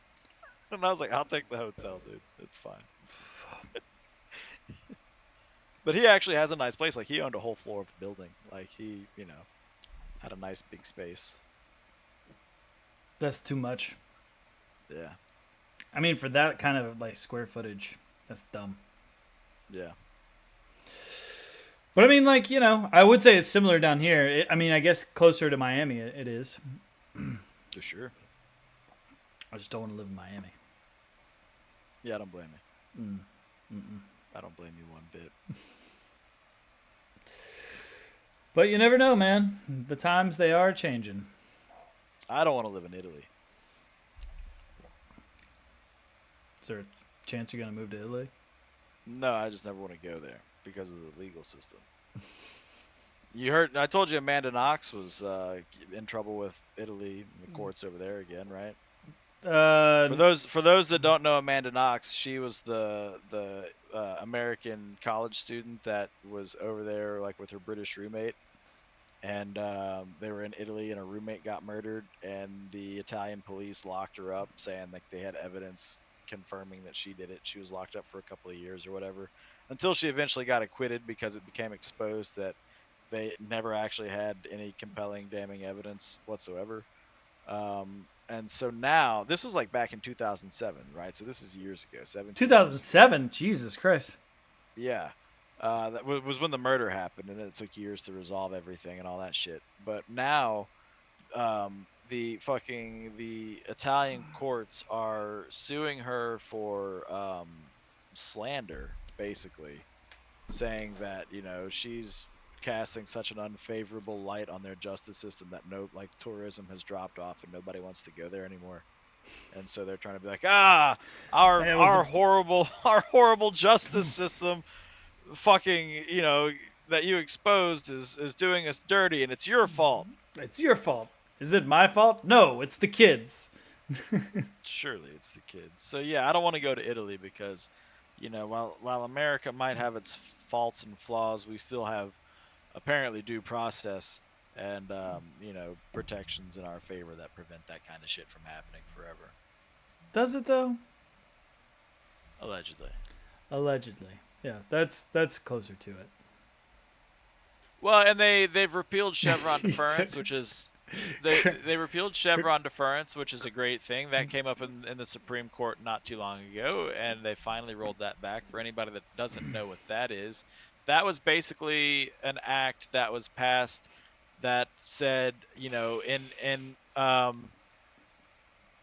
And I was like, I'll take the hotel, dude. It's fine. But he actually has a nice place. Like, he owned a whole floor of the building. Like, he, had a nice big space. That's too much. Yeah. I mean, for that kind of like square footage, that's dumb. Yeah. But I mean, like, I would say it's similar down here. I mean, I guess closer to Miami it is. For sure. I just don't want to live in Miami. Yeah, I don't blame you. Mm-mm. I don't blame you one bit. But you never know, man. The times, they are changing. I don't want to live in Italy. Is there a chance you're going to move to Italy? No, I just never want to go there because of the legal system. I told you Amanda Knox was in trouble with Italy and the courts over there again, right? For those that don't know Amanda Knox, she was the American college student that was over there like with her British roommate, and they were in Italy and her roommate got murdered, and the Italian police locked her up, saying like they had evidence confirming that she did it. She was locked up for a couple of years or whatever, until she eventually got acquitted because it became exposed that they never actually had any compelling, damning evidence whatsoever. And so now, this was like back in 2007, right? So this is years ago, 17 2007? Jesus Christ. Yeah. That was when the murder happened, and it took years to resolve everything and all that shit. But now, the Italian courts are suing her for slander, basically, saying that, she's casting such an unfavorable light on their justice system that tourism has dropped off and nobody wants to go there anymore. And so they're trying to be like, our horrible justice system fucking, that you exposed is doing us dirty, and it's your fault. It's your fault. Is it my fault? No, it's the kids. Surely it's the kids. So yeah, I don't want to go to Italy because, while America might have its faults and flaws, we still have apparently due process and protections in our favor that prevent that kind of shit from happening forever. Does it though? Allegedly. Yeah, that's closer to it. Well, and they've repealed Chevron He deference, said- which is they repealed Chevron deference, which is a great thing. That came up in the Supreme Court not too long ago, and they finally rolled that back. For anybody that doesn't know what that is, that was basically an act that was passed that said, in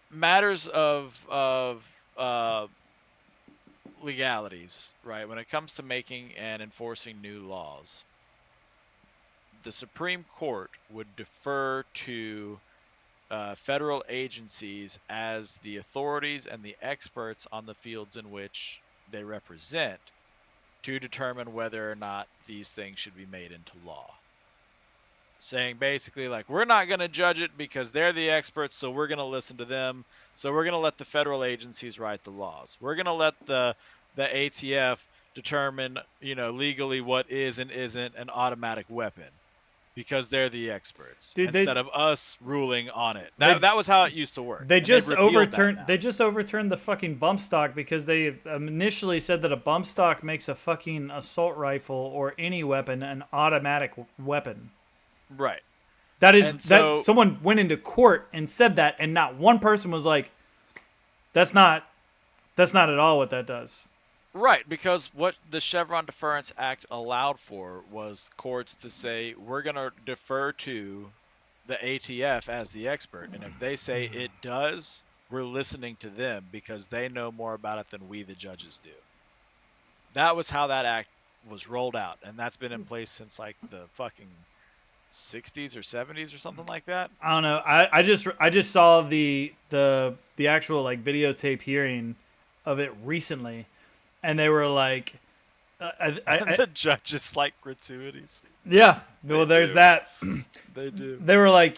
matters of legalities, right? When it comes to making and enforcing new laws, the Supreme Court would defer to federal agencies as the authorities and the experts on the fields in which they represent to determine whether or not these things should be made into law. Saying basically like, we're not going to judge it because they're the experts, so we're going to listen to them. So we're going to let the federal agencies write the laws. We're going to let the ATF determine, legally what is and isn't an automatic weapon because they're the experts, Dude, instead of us ruling on it. That was how it used to work. They just overturned. Now. They just overturned the fucking bump stock because they initially said that a bump stock makes a fucking assault rifle or any weapon an automatic weapon. Right. That is And so, that someone went into court and said that, and not one person was like, "That's not at all what that does." Right, because what the Chevron Deference Act allowed for was courts to say, we're going to defer to the ATF as the expert. And if they say it does, we're listening to them because they know more about it than we, the judges, do. That was how that act was rolled out. And that's been in place since like the fucking 60s or 70s or something like that. I don't know. I just saw the actual like videotape hearing of it recently. And they were like, the judges like gratuities. Yeah, well, there's that. They do. They were like,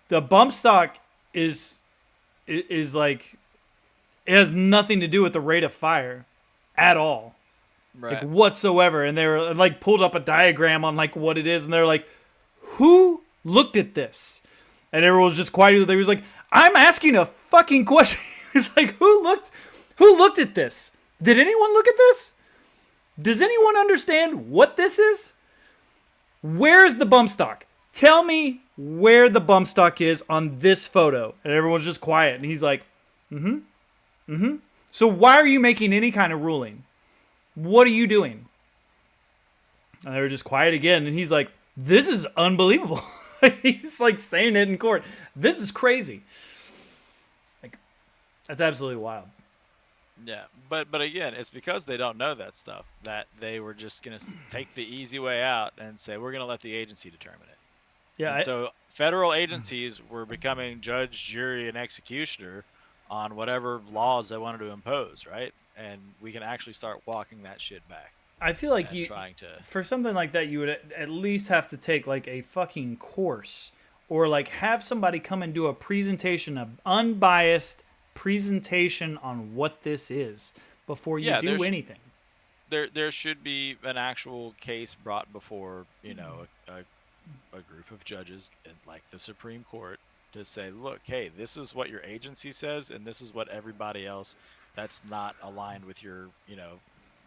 the bump stock is like, it has nothing to do with the rate of fire at all, Right. like whatsoever. And they were like pulled up a diagram on like what it is, and they're like, who looked at this? And everyone was just quiet. They was like, I'm asking a fucking question. It's like, who looked at this? Did anyone look at this? Does anyone understand what this is? Where's the bump stock? Tell me where the bump stock is on this photo. And everyone's just quiet. And he's like, So why are you making any kind of ruling? What are you doing? And they were just quiet again. And he's like, this is unbelievable. He's like saying it in court. This is crazy. Like, that's absolutely wild. Yeah, but again, it's because they don't know that stuff that they were just gonna take the easy way out and say we're gonna let the agency determine it. Yeah. So federal agencies were becoming judge, jury, and executioner on whatever laws they wanted to impose, right? And we can actually start walking that shit back. I feel like for something like that, you would at least have to take like a fucking course, or like have somebody come and do a presentation, of unbiased presentation on what this is before you do anything. There should be an actual case brought before, you know, a group of judges in like the Supreme Court to say, look, hey, this is what your agency says, and this is what everybody else that's not aligned with your, you know,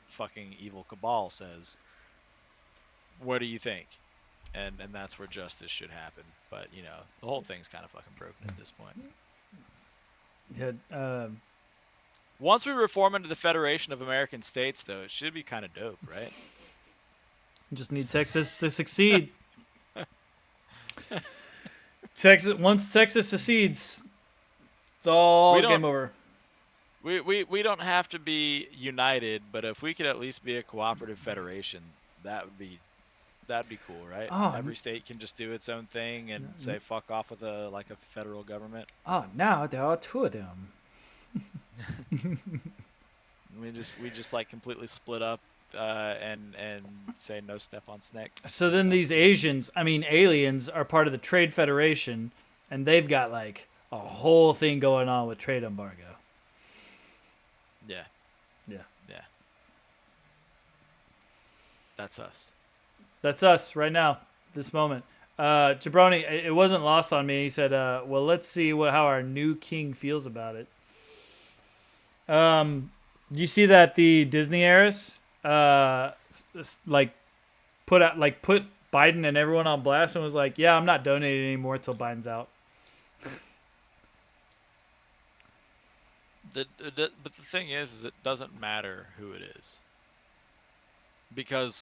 fucking evil cabal says. What do you think? And that's where justice should happen. But you know, the whole thing's kind of fucking broken at this point. Yeah. Once we reform into the Federation of American States, though, it should be kind of dope, right? Just need Texas to succeed. Once Texas succeeds, it's all game over. We don't have to be united, but if we could at least be a cooperative federation, that'd be cool, right? Every state can just do its own thing and say fuck off with a federal government. Oh, now there are two of them. we just like completely split up and say no step on snake. So then these aliens are part of the Trade Federation, and they've got like a whole thing going on with trade embargo. Yeah. Yeah. Yeah. That's us. That's us right now, this moment. Jabroni, it wasn't lost on me. He said, well, let's see how our new king feels about it. You see that the Disney heiress, put Biden and everyone on blast and was like, yeah, I'm not donating anymore until Biden's out. But the thing is it doesn't matter who it is, because